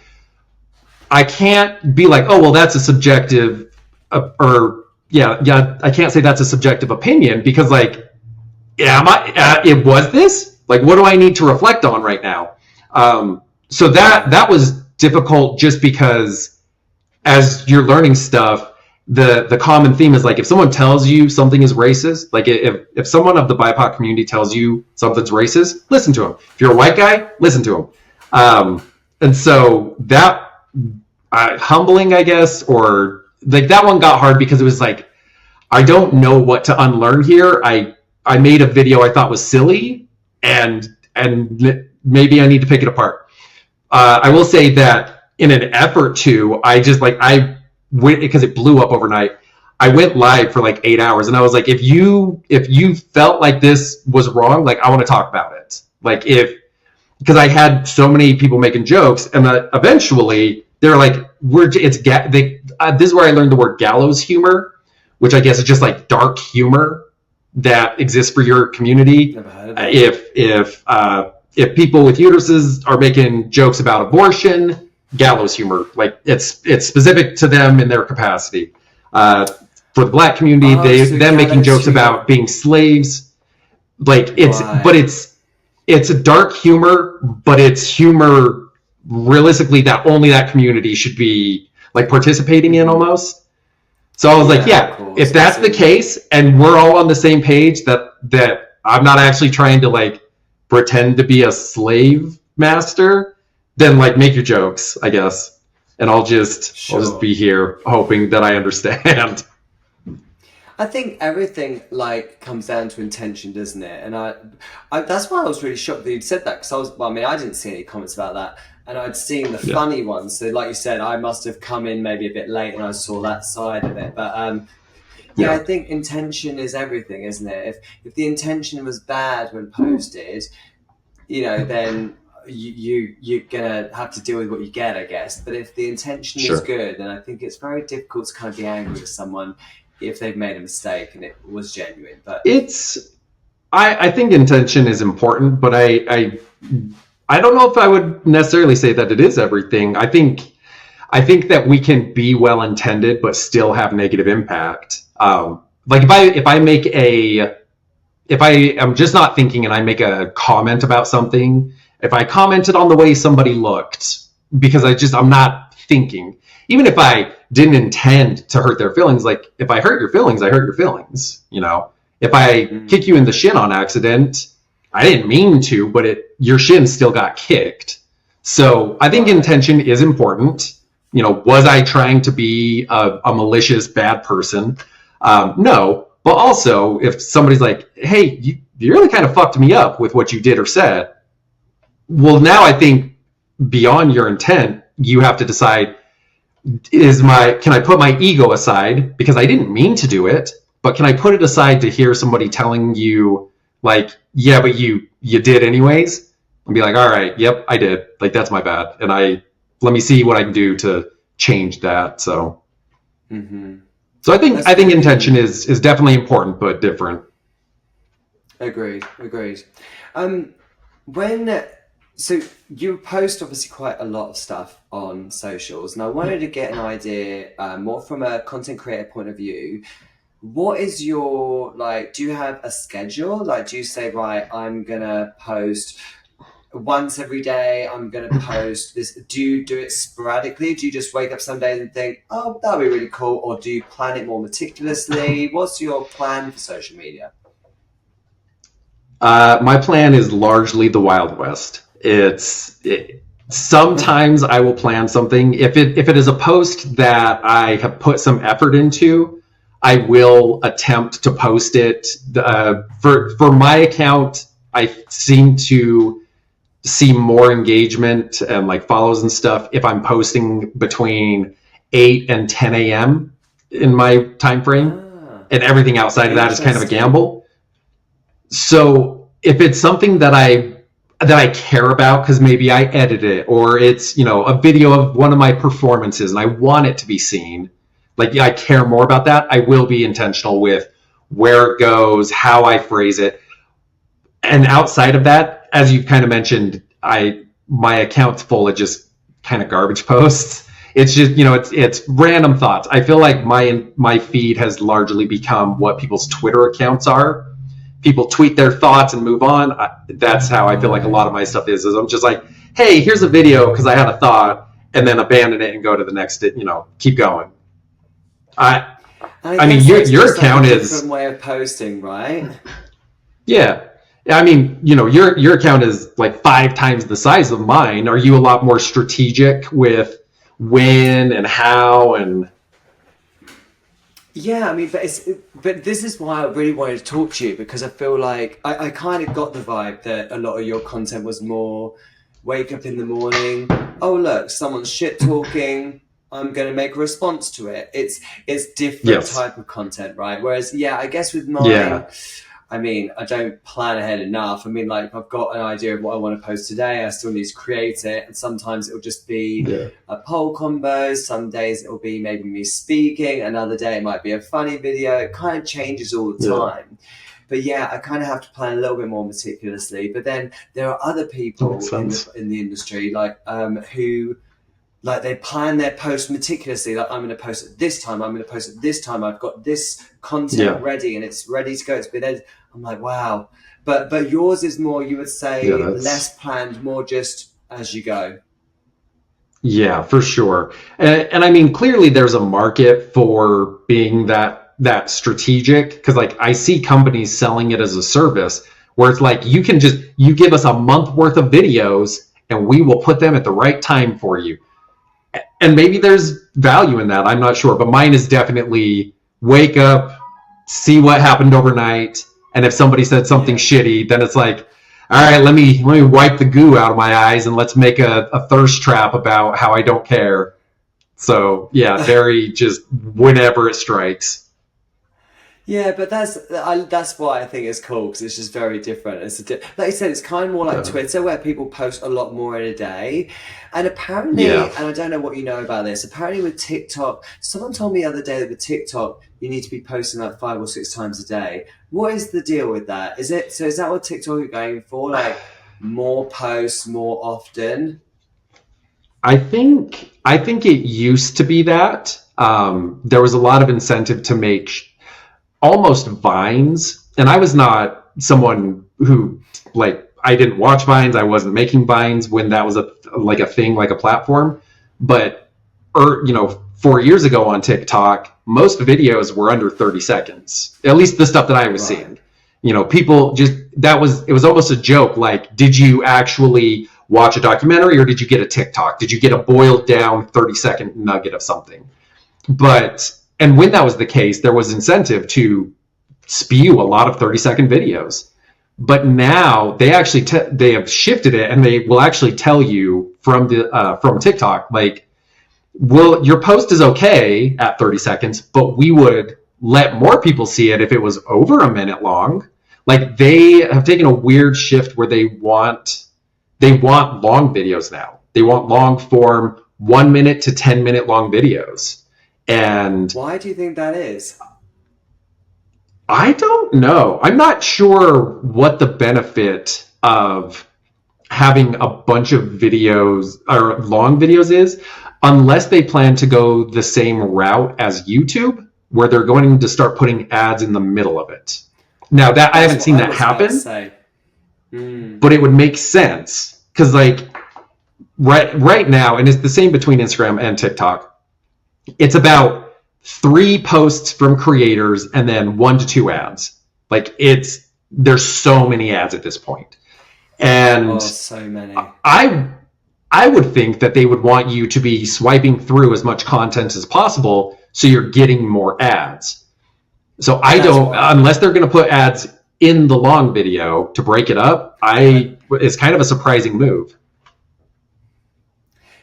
I can't be like, oh, well, that's a subjective I can't say that's a subjective opinion because like, it was this? Like, what do I need to reflect on right now? So that was difficult just because as you're learning stuff, the common theme is like, if someone tells you something is racist, like if someone of the BIPOC community tells you something's racist, listen to him. If you're a white guy, listen to him. And so that humbling, I guess, or like that one got hard because it was like, I don't know what to unlearn here. I made a video I thought was silly, and maybe I need to pick it apart. I will say that in an effort to, I went, because it blew up overnight. I went live for like 8 hours, and I was like, if you felt like this was wrong, like, I want to talk about it. Like, because I had so many people making jokes, and eventually they're like, this is where I learned the word gallows humor, which I guess is just like dark humor that exists for your community. Never heard of that. If people with uteruses are making jokes about abortion, gallows humor, like it's specific to them in their capacity. For the Black community, them making jokes about being slaves, like it's a dark humor, but it's humor realistically that only that community should be like participating in almost. So I was like, yeah, if that's the case, and we're all on the same page, that I'm not actually trying to like pretend to be a slave master, then like make your jokes, I guess, and I'll just be here hoping that I understand. I think everything like comes down to intention, doesn't it? And I that's why I was really shocked that you'd said that, because I didn't see any comments about that, and I'd seen the funny ones. So like you said, I must have come in maybe a bit late and I saw that side of it. But I think intention is everything, isn't it? If the intention was bad when posted, then you're gonna have to deal with what you get, I guess. But if the intention is good, then I think it's very difficult to kind of be angry with someone if they've made a mistake and it was genuine. But I think intention is important, but I don't know if I would necessarily say that it is everything. I think that we can be well intended but still have negative impact. Like if I am just not thinking and I make a comment about something, if I commented on the way somebody looked because I'm not thinking, even if I didn't intend to hurt their feelings, like if I hurt your feelings, I hurt your feelings. If I kick you in the shin on accident, I didn't mean to, but your shin still got kicked. So I think intention is important. Was I trying to be a malicious bad person? No. But also, if somebody's like, hey, you really kind of fucked me up with what you did or said, well, now I think beyond your intent, you have to decide, can I put my ego aside because I didn't mean to do it, but can I put it aside to hear somebody telling you, like, yeah, but you did anyways? And be like, all right, yep, I did. Like, that's my bad. And let me see what I can do to change that. So, So I think intention is definitely important, but different. Agreed. So you post obviously quite a lot of stuff on socials, and I wanted to get an idea more from a content creator point of view. What is your, do you have a schedule? Like, do you say, right, I'm gonna post once every day, I'm going to post this? Do you do it sporadically? Do you just wake up some days and think, oh, that'd be really cool? Or do you plan it more meticulously? What's your plan for social media? My plan is largely the Wild West. Sometimes I will plan something. If it is a post that I have put some effort into, I will attempt to post it. For my account, I seem to see more engagement and like follows and stuff if I'm posting between 8 and 10 a.m. in my time frame, and everything outside of that is kind of a gamble. So if it's something that I care about because maybe I edit it, or it's a video of one of my performances and I want it to be seen, like I care more about that, I will be intentional with where it goes, how I phrase it. And outside of that, as you've kind of mentioned, my account's full of just kind of garbage posts. It's just, it's random thoughts. I feel like my feed has largely become what people's Twitter accounts are. People tweet their thoughts and move on. That's how I feel like a lot of my stuff is I'm just like, hey, here's a video because I had a thought, and then abandon it and go to the next, keep going. I mean, your account is a different way of posting, right? Yeah. I mean, your account is like 5 times the size of mine. Are you a lot more strategic with when and how? And Yeah, I mean, but this is why I really wanted to talk to you because I feel like I kind of got the vibe that a lot of your content was more wake up in the morning. Oh look, someone's shit talking. I'm going to make a response to it. It's different Yes. type of content, right? Whereas, yeah, I guess with mine, Yeah. I mean, I don't plan ahead enough. I mean, like I've got an idea of what I want to post today. I still need to create it, and sometimes it'll just be Yeah. a poll combo. Some days it'll be maybe me speaking. Another day it might be a funny video. It kind of changes all the Yeah. time. But yeah, I kind of have to plan a little bit more meticulously. But then there are other That people makes sense. in the industry who like they plan their post meticulously. Like I'm going to post at this time. I'm going to post at this time. I've got this content Yeah. ready and it's ready to go. It's been edited. I'm like, wow. But yours is more, you would say, Yeah, that's less planned, more just as you go. Yeah, for sure. And I mean, clearly there's a market for being that strategic because like I see companies selling it as a service where it's like you give us a month worth of videos and we will put them at the right time for you. And maybe there's value in that. I'm not sure, but mine is definitely wake up, see what happened overnight, and if somebody said something Yeah. shitty, then it's like, all right, let me wipe the goo out of my eyes and let's make a thirst trap about how I don't care. So yeah, very just whenever it strikes. Yeah, but that's why I think it's cool because it's just very different. Like you said, it's kind of more like Yeah. Twitter where people post a lot more in a day, and apparently, Yeah. and I don't know what you know about this. Apparently, with TikTok, someone told me the other day that with TikTok you need to be posting like 5 or 6 times a day. What is the deal with that? Is it so? Is that what TikTok are going for? Like more posts more often? I think it used to be that there was a lot of incentive to make almost vines, and I was not someone who like I didn't watch vines. I wasn't making vines when that was a thing, like a platform. But 4 years ago on TikTok, most videos were under 30 seconds. At least the stuff that I was Right. seeing. People just it was almost a joke. Like, did you actually watch a documentary or did you get a TikTok? Did you get a boiled down 30-second nugget of something? And when that was the case, there was incentive to spew a lot of 30-second videos. But now they actually they have shifted it, and they will actually tell you from TikTok, like, well, your post is okay at 30 seconds, but we would let more people see it if it was over a minute long. Like, they have taken a weird shift where they want long videos now. They want long form, 1 minute to 10-minute long videos. And Why do you think that is? I don't know. I'm not sure what the benefit of having a bunch of videos or long videos is, unless they plan to go the same route as YouTube, where they're going to start putting ads in the middle of it. Now, that I That's haven't what seen I that was about to happen, say. Mm. but it would make sense because, like, right now, and it's the same between Instagram and TikTok. It's about 3 posts from creators and then 1 to 2 ads. Like, there's so many ads at this point. And Oh, so many. I would think that they would want you to be swiping through as much content as possible so you're getting more ads. So That's unless they're going to put ads in the long video to break it up, it's kind of a surprising move.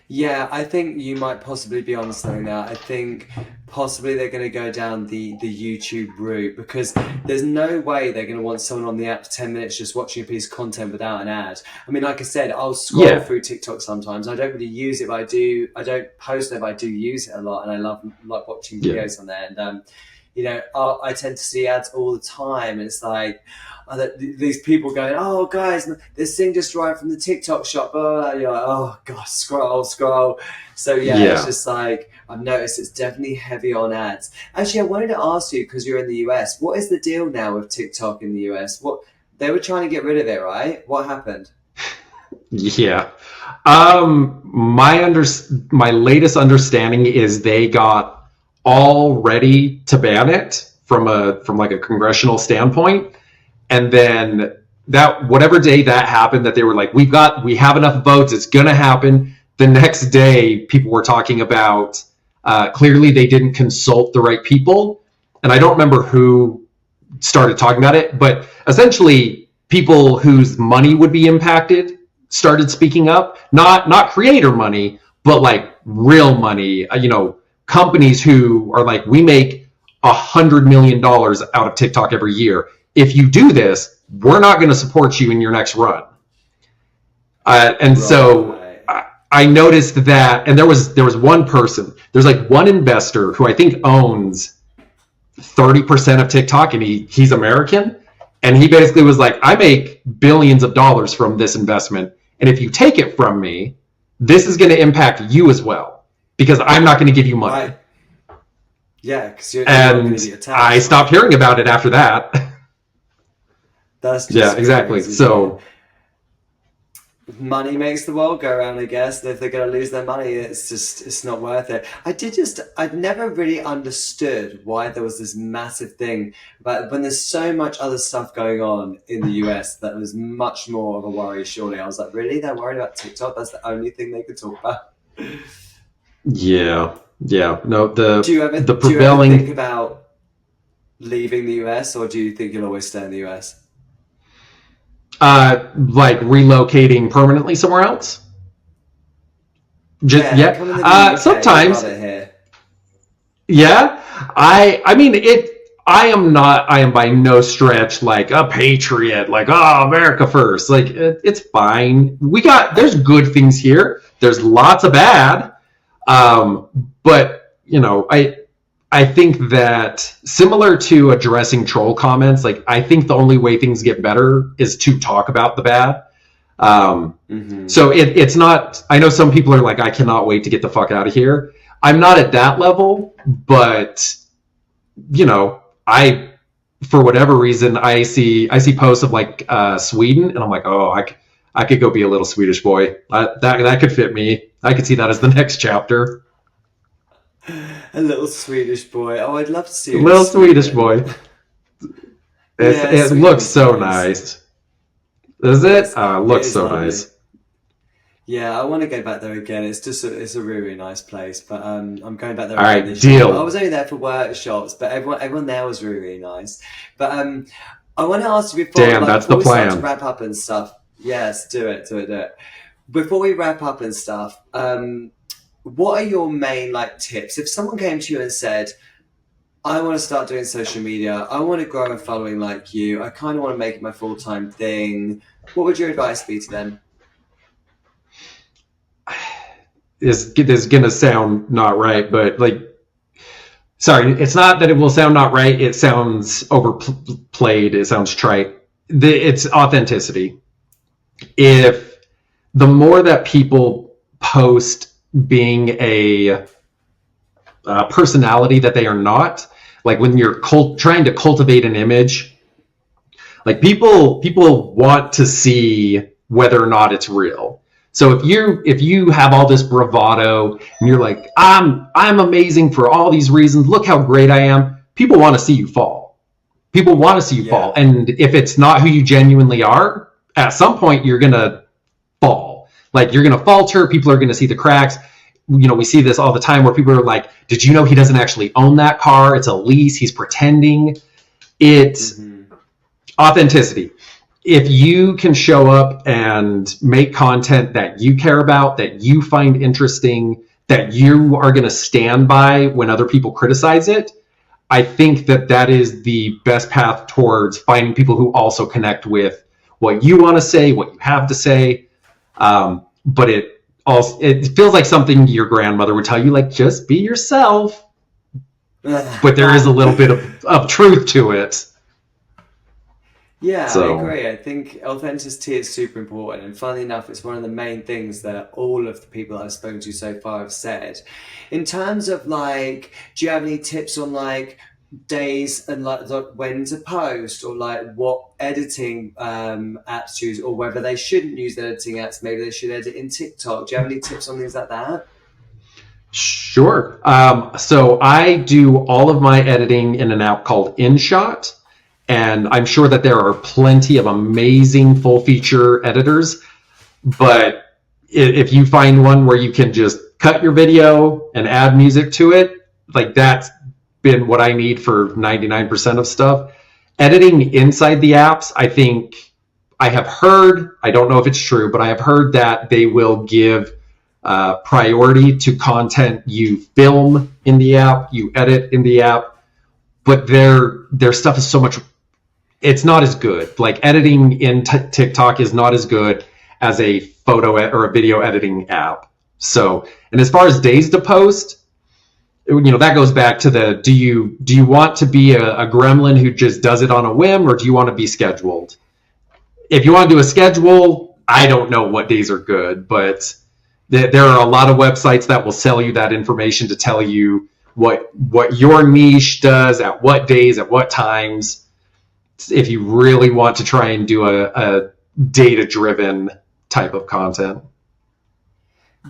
Yeah, I think you might possibly be on something there. I think possibly they're going to go down the YouTube route because there's no way they're going to want someone on the app for 10 minutes just watching a piece of content without an ad. I mean, like I said, I'll scroll through TikTok sometimes. I don't really use it, but I don't post it, but I do use it a lot, and I love watching videos on there. And I tend to see ads all the time, and it's like these people going, "Oh, guys, this thing just arrived from the TikTok shop." And you're like, "Oh God, scroll." So it's just like I've noticed it's definitely heavy on ads. Actually, I wanted to ask you because you're in the US. What is the deal now with TikTok in the US? What they were trying to get rid of it, right? What happened? Yeah. My latest understanding is they got all ready to ban it from like a congressional standpoint. And then that whatever day that happened, that they were like, we have enough votes, it's gonna happen. The next day, people were talking about clearly they didn't consult the right people, and I don't remember who started talking about it, but essentially people whose money would be impacted started speaking up. Not creator money, but like real money. Companies who are like, we make $100 million out of TikTok every year. If you do this, we're not going to support you in your next run. So I noticed that, and there was one person, there's like one investor who I think owns 30% of TikTok, and he's American, and he basically was like, I make billions of dollars from this investment, and if you take it from me, this is going to impact you as well, because I'm not going to give you money. Right. Yeah, because you're going to be attacked. I stopped hearing about it after that. That's just exactly. Crazy. So money makes the world go around, I guess. And if they're going to lose their money, it's not worth it. I'd never really understood why there was this massive thing, but when there's so much other stuff going on in the US that was much more of a worry, surely. I was like, really? They're worried about TikTok? That's the only thing they could talk about? Yeah. No, do you ever think about leaving the US, or do you think you'll always stay in the US? Like relocating permanently somewhere else? Sometimes. Yeah. I mean, I am by no stretch like a patriot, like, oh, America first. Like, it's fine. There's good things here. There's lots of bad. But I think that similar to addressing troll comments, like, I think the only way things get better is to talk about the bad. So it's not, I know some people are like, I cannot wait to get the fuck out of here. I'm not at that level, but for whatever reason, I see posts of like, Sweden, and I'm like, oh, I could go be a little Swedish boy. That could fit me. I could see that as the next chapter. A little Swedish boy. Oh, I'd love to see a little Swedish boy. It looks so nice. Does it? It looks so nice. Yeah, I want to go back there again. It's a really nice place. But I'm going back there. All right, deal. I was only there for workshops, but everyone there was really, really nice. But I want to ask you before. That's the plan. To wrap up and stuff. Yes, do it. Before we wrap up and stuff, what are your main tips? If someone came to you and said, I want to start doing social media, I want to grow a following like you, I kind of want to make it my full-time thing, what would your advice be to them? This is going to sound not right, but sorry, it's not that it will sound not right. It sounds overplayed. It sounds trite. It's authenticity. If the more that people post being a personality that they are not, like when you're trying to cultivate an image, like people want to see whether or not it's real. So if you have all this bravado and you're like, I'm amazing for all these reasons, look how great I am, people want to see you fall. People want to see you fall. And if it's not who you genuinely are, at some point you're gonna fall. Like, you're gonna falter, people are gonna see the cracks. We see this all the time where people are like, did you know he doesn't actually own that car? It's a lease, he's pretending. It's authenticity. If you can show up and make content that you care about, that you find interesting, that you are going to stand by when other people criticize it, I think that is the best path towards finding people who also connect with what you want to say, what you have to say. But it feels like something your grandmother would tell you, like, just be yourself. But there is a little bit of truth to it. Yeah, I agree. I think authenticity is super important. And funnily enough, it's one of the main things that all of the people I've spoken to so far have said. In terms of do you have any tips on days and when to post, or what editing apps to use, or whether they shouldn't use editing apps, maybe they should edit in TikTok? Do you have any tips on things like that? Sure. So I do all of my editing in an app called InShot. And I'm sure that there are plenty of amazing full feature editors, but if you find one where you can just cut your video and add music to it, that's been what I need for 99% of stuff. Editing inside the apps, I think I have heard, I don't know if it's true, but I have heard that they will give priority to content you film in the app, you edit in the app, but their stuff is so much, it's not as good. Like editing in TikTok is not as good as a photo or a video editing app. So, and as far as days to post, that goes back to the, do you want to be a gremlin who just does it on a whim, or do you want to be scheduled? If you want to do a schedule, I don't know what days are good, but there are a lot of websites that will sell you that information to tell you what your niche does, at what days, at what times, if you really want to try and do a data-driven type of content.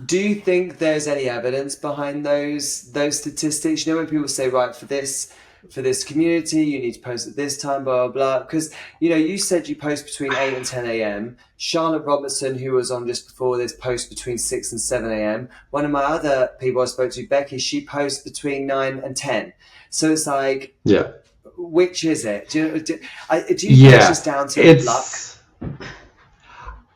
Do you think there's any evidence behind those statistics? When people say, right, for this community, you need to post at this time, blah, blah, blah. Because, you said you post between 8 and 10 a.m. Charlotte Robertson, who was on just before this, posts between 6 and 7 a.m. One of my other people I spoke to, Becky, she posts between 9 and 10. So it's like, yeah, which is it? Do you think it's just down to luck?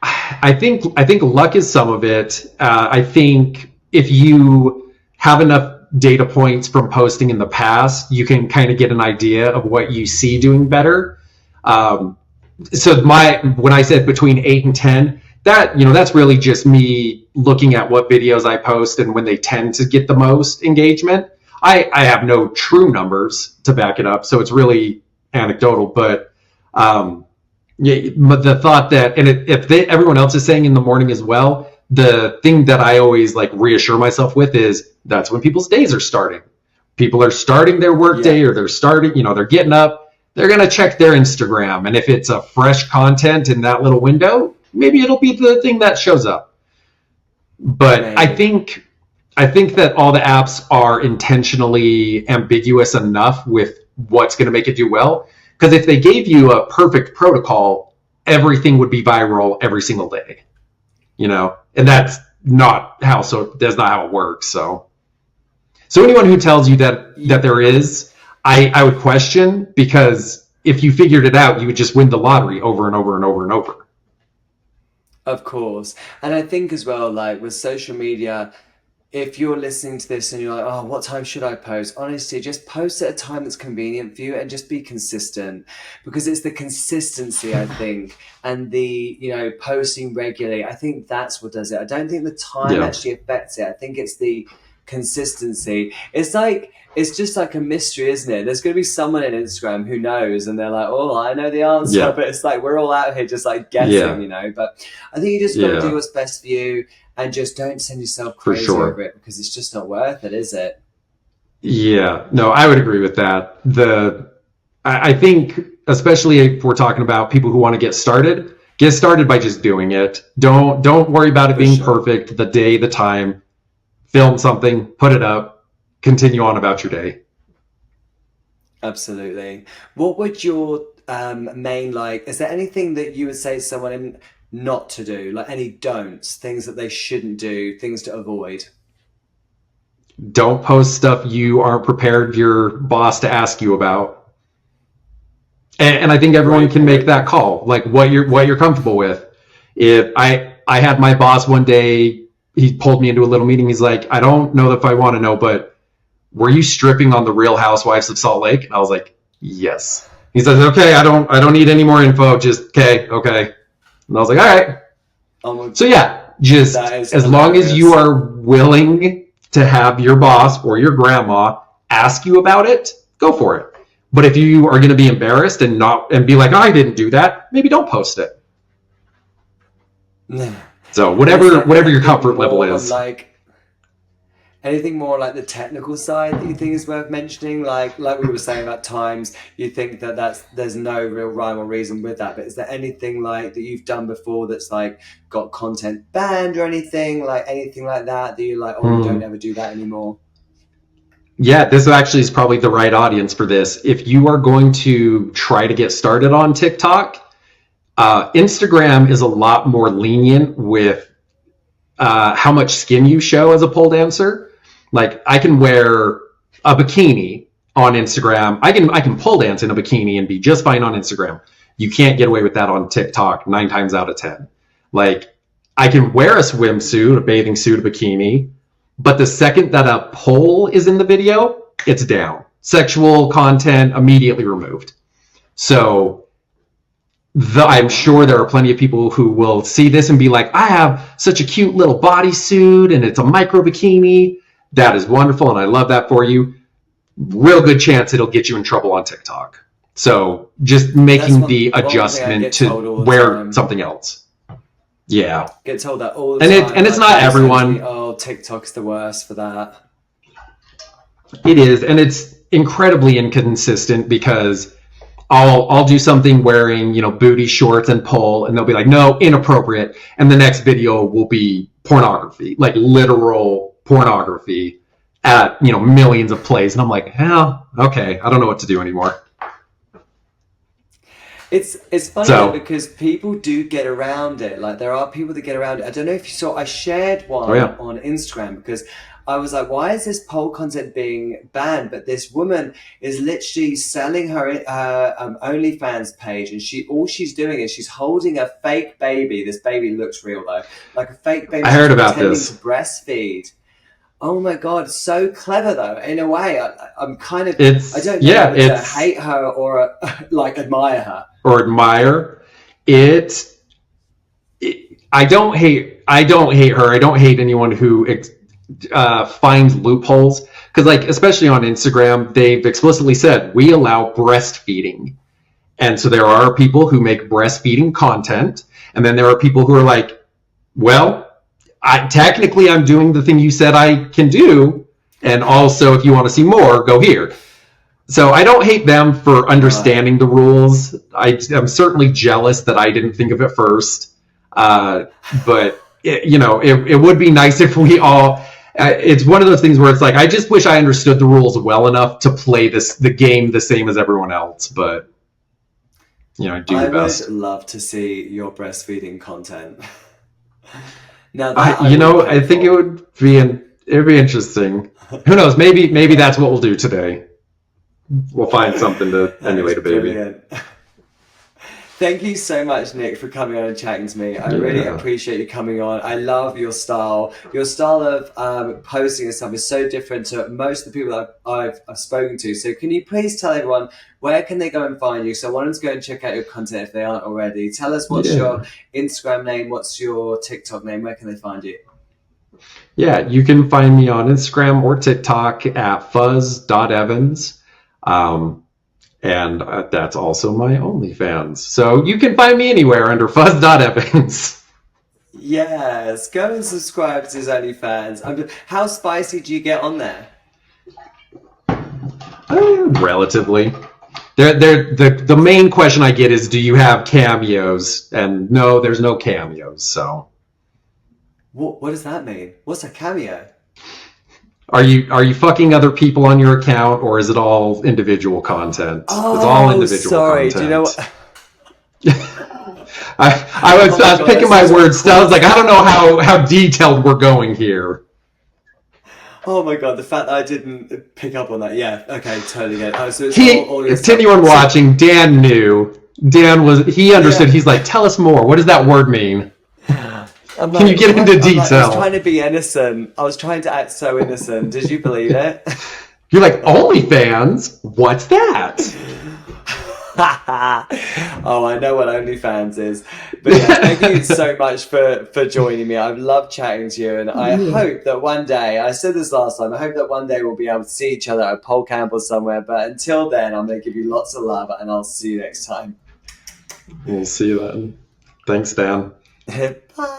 I think luck is some of it. I think if you have enough data points from posting in the past, you can kind of get an idea of what you see doing better. So when I said between 8 and 10, that's really just me looking at what videos I post and when they tend to get the most engagement. I have no true numbers to back it up, so it's really anecdotal. But the thought that, and everyone else is saying in the morning as well, the thing that I always reassure myself with is that's when people's days are starting. People are starting their work day, or they're starting, they're getting up, they're going to check their Instagram. And if it's a fresh content in that little window, maybe it'll be the thing that shows up. But I think that all the apps are intentionally ambiguous enough with what's going to make it do well. Because if they gave you a perfect protocol, everything would be viral every single day, and that's not how it works. So anyone who tells you that there is, I would question, because if you figured it out, you would just win the lottery over and over and over and over. Of course. And I think as well, with social media, if you're listening to this and you're like, oh, what time should I post? Honestly, just post at a time that's convenient for you and just be consistent, because it's the consistency, I think, and the, posting regularly. I think that's what does it. I don't think the time actually affects it. I think it's the consistency. It's just like a mystery, isn't it? There's going to be someone in Instagram who knows, and they're like, oh, I know the answer, but it's we're all out here just guessing, But I think you just got to do what's best for you. And just don't send yourself crazy over it, because it's just not worth it, is it? Yeah, no, I would agree with that. I think, especially if we're talking about people who want to get started by just doing it. Don't worry about it being perfect. The day, the time, film something, put it up, continue on about your day. Absolutely. What would your main is there anything that you would say to someone not to do, any don'ts, things that they shouldn't do, things to avoid? Don't post stuff you aren't prepared your boss to ask you about. And I think everyone can make that call, what you're comfortable with. If I had my boss one day, he pulled me into a little meeting. He's like, I don't know if I want to know, but were you stripping on the Real Housewives of Salt Lake? And I was like, yes. He says, okay, I don't need any more info. Just okay. And I was like, all right. So just as long as you are willing to have your boss or your grandma ask you about it, go for it. But if you are going to be embarrassed and be like, oh, I didn't do that, maybe don't post it. So whatever your comfort level is. Anything more the technical side that you think is worth mentioning? Like we were saying about times, you think that there's no real rhyme or reason with that. But is there anything that you've done before that's got content banned or anything like that you're you don't ever do that anymore? Yeah, this actually is probably the right audience for this. If you are going to try to get started on TikTok, Instagram is a lot more lenient with how much skin you show as a pole dancer. I can wear a bikini on Instagram. I can pole dance in a bikini and be just fine on Instagram. You can't get away with that on TikTok 9 times out of 10. Like, I can wear a swimsuit, a bathing suit, a bikini, but the second that a pole is in the video, it's down. Sexual content immediately removed. So I'm sure there are plenty of people who will see this and be like, I have such a cute little bodysuit and it's a micro bikini. That is wonderful, and I love that for you. Real good chance it'll get you in trouble on TikTok. So just making the adjustment to wear something else. Yeah. Get told that all the time. And it's not everyone. Oh, TikTok's the worst for that. It is, and it's incredibly inconsistent because I'll do something wearing, booty shorts and pole, and they'll be like, no, inappropriate. And the next video will be pornography, like literal pornography at, millions of plays. And I'm like, hell, okay, I don't know what to do anymore. It's funny though, because people do get around it. Like, there are people that get around it. I don't know if you saw, I shared one on Instagram because I was like, why is this pole content being banned? But this woman is literally selling her OnlyFans page, and all she's doing is she's holding a fake baby. This baby looks real though, like a fake baby. I heard about this. To breastfeed. Oh my god, so clever though. In a way, I'm kind of. I don't know whether to hate her or like admire her. Or admire it. I don't hate her. I don't hate anyone who finds loopholes, because like, especially on Instagram, they've explicitly said we allow breastfeeding, and so there are people who make breastfeeding content, and then there are people who are like, well, technically I'm doing the thing you said I can do, and also if you want to see more, go here. So I don't hate them for understanding the rules. I'm certainly jealous that I didn't think of it first, but it would be nice if we all. It's one of those things where it's like, I just wish I understood the rules well enough to play the game the same as everyone else. But do your best. I would love to see your breastfeeding content. Now, I think it'd be interesting. Who knows? Maybe that's what we'll do today. We'll find something to emulate a baby. Brilliant. Thank you so much, Nick, for coming on and chatting to me. I really appreciate you coming on. I love your style. Your style of posting and stuff is so different to most of the people that I've spoken to. So can you please tell everyone, where can they go and find you? So I want them to go and check out your content if they aren't already. Tell us what's your Instagram name, what's your TikTok name, where can they find you? Yeah, you can find me on Instagram or TikTok at fuzz.evans. And that's also my OnlyFans. So you can find me anywhere under fuzz.evans. Yes, go and subscribe to his OnlyFans. How spicy do you get on there? Relatively. The main question I get is, do you have cameos? And no, there's no cameos. So what does that mean? What's a cameo? Are you fucking other people on your account, or is it all individual content? Oh, it's all individual content. Do you know what? I was picking my words. I was like, I don't know how detailed we're going here. Oh my god, the fact that I didn't pick up on that. Yeah, okay, totally get it. So to anyone watching, Dan knew. He understood. Yeah. He's like, tell us more. What does that word mean? Can you get into detail? I was trying to be innocent. I was trying to act so innocent. Did you believe it? You're like, OnlyFans? What's that? Oh, I know what OnlyFans is. But yeah, thank you so much for joining me. I've loved chatting to you, and I hope that one day, I said this last time, I hope that one day we'll be able to see each other at a pole camp or somewhere. But until then, I'm going to give you lots of love, and I'll see you next time. We'll see you then. Thanks, Dan. Bye.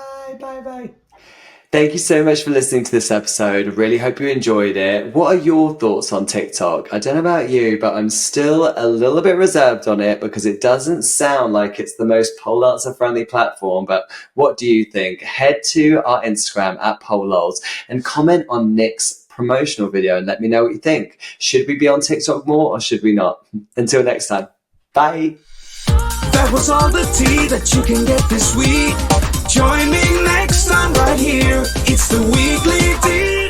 Thank you so much for listening to this episode. Really hope you enjoyed it. What are your thoughts on TikTok? I don't know about you, but I'm still a little bit reserved on it because it doesn't sound like it's the most pole dancer friendly platform. But what do you think? Head to our Instagram at PoleLols and comment on Nick's promotional video and let me know what you think. Should we be on TikTok more or should we not? Until next time. Bye. That was all the tea that you can get this week. Join me next time right here. It's the Weekly Tea.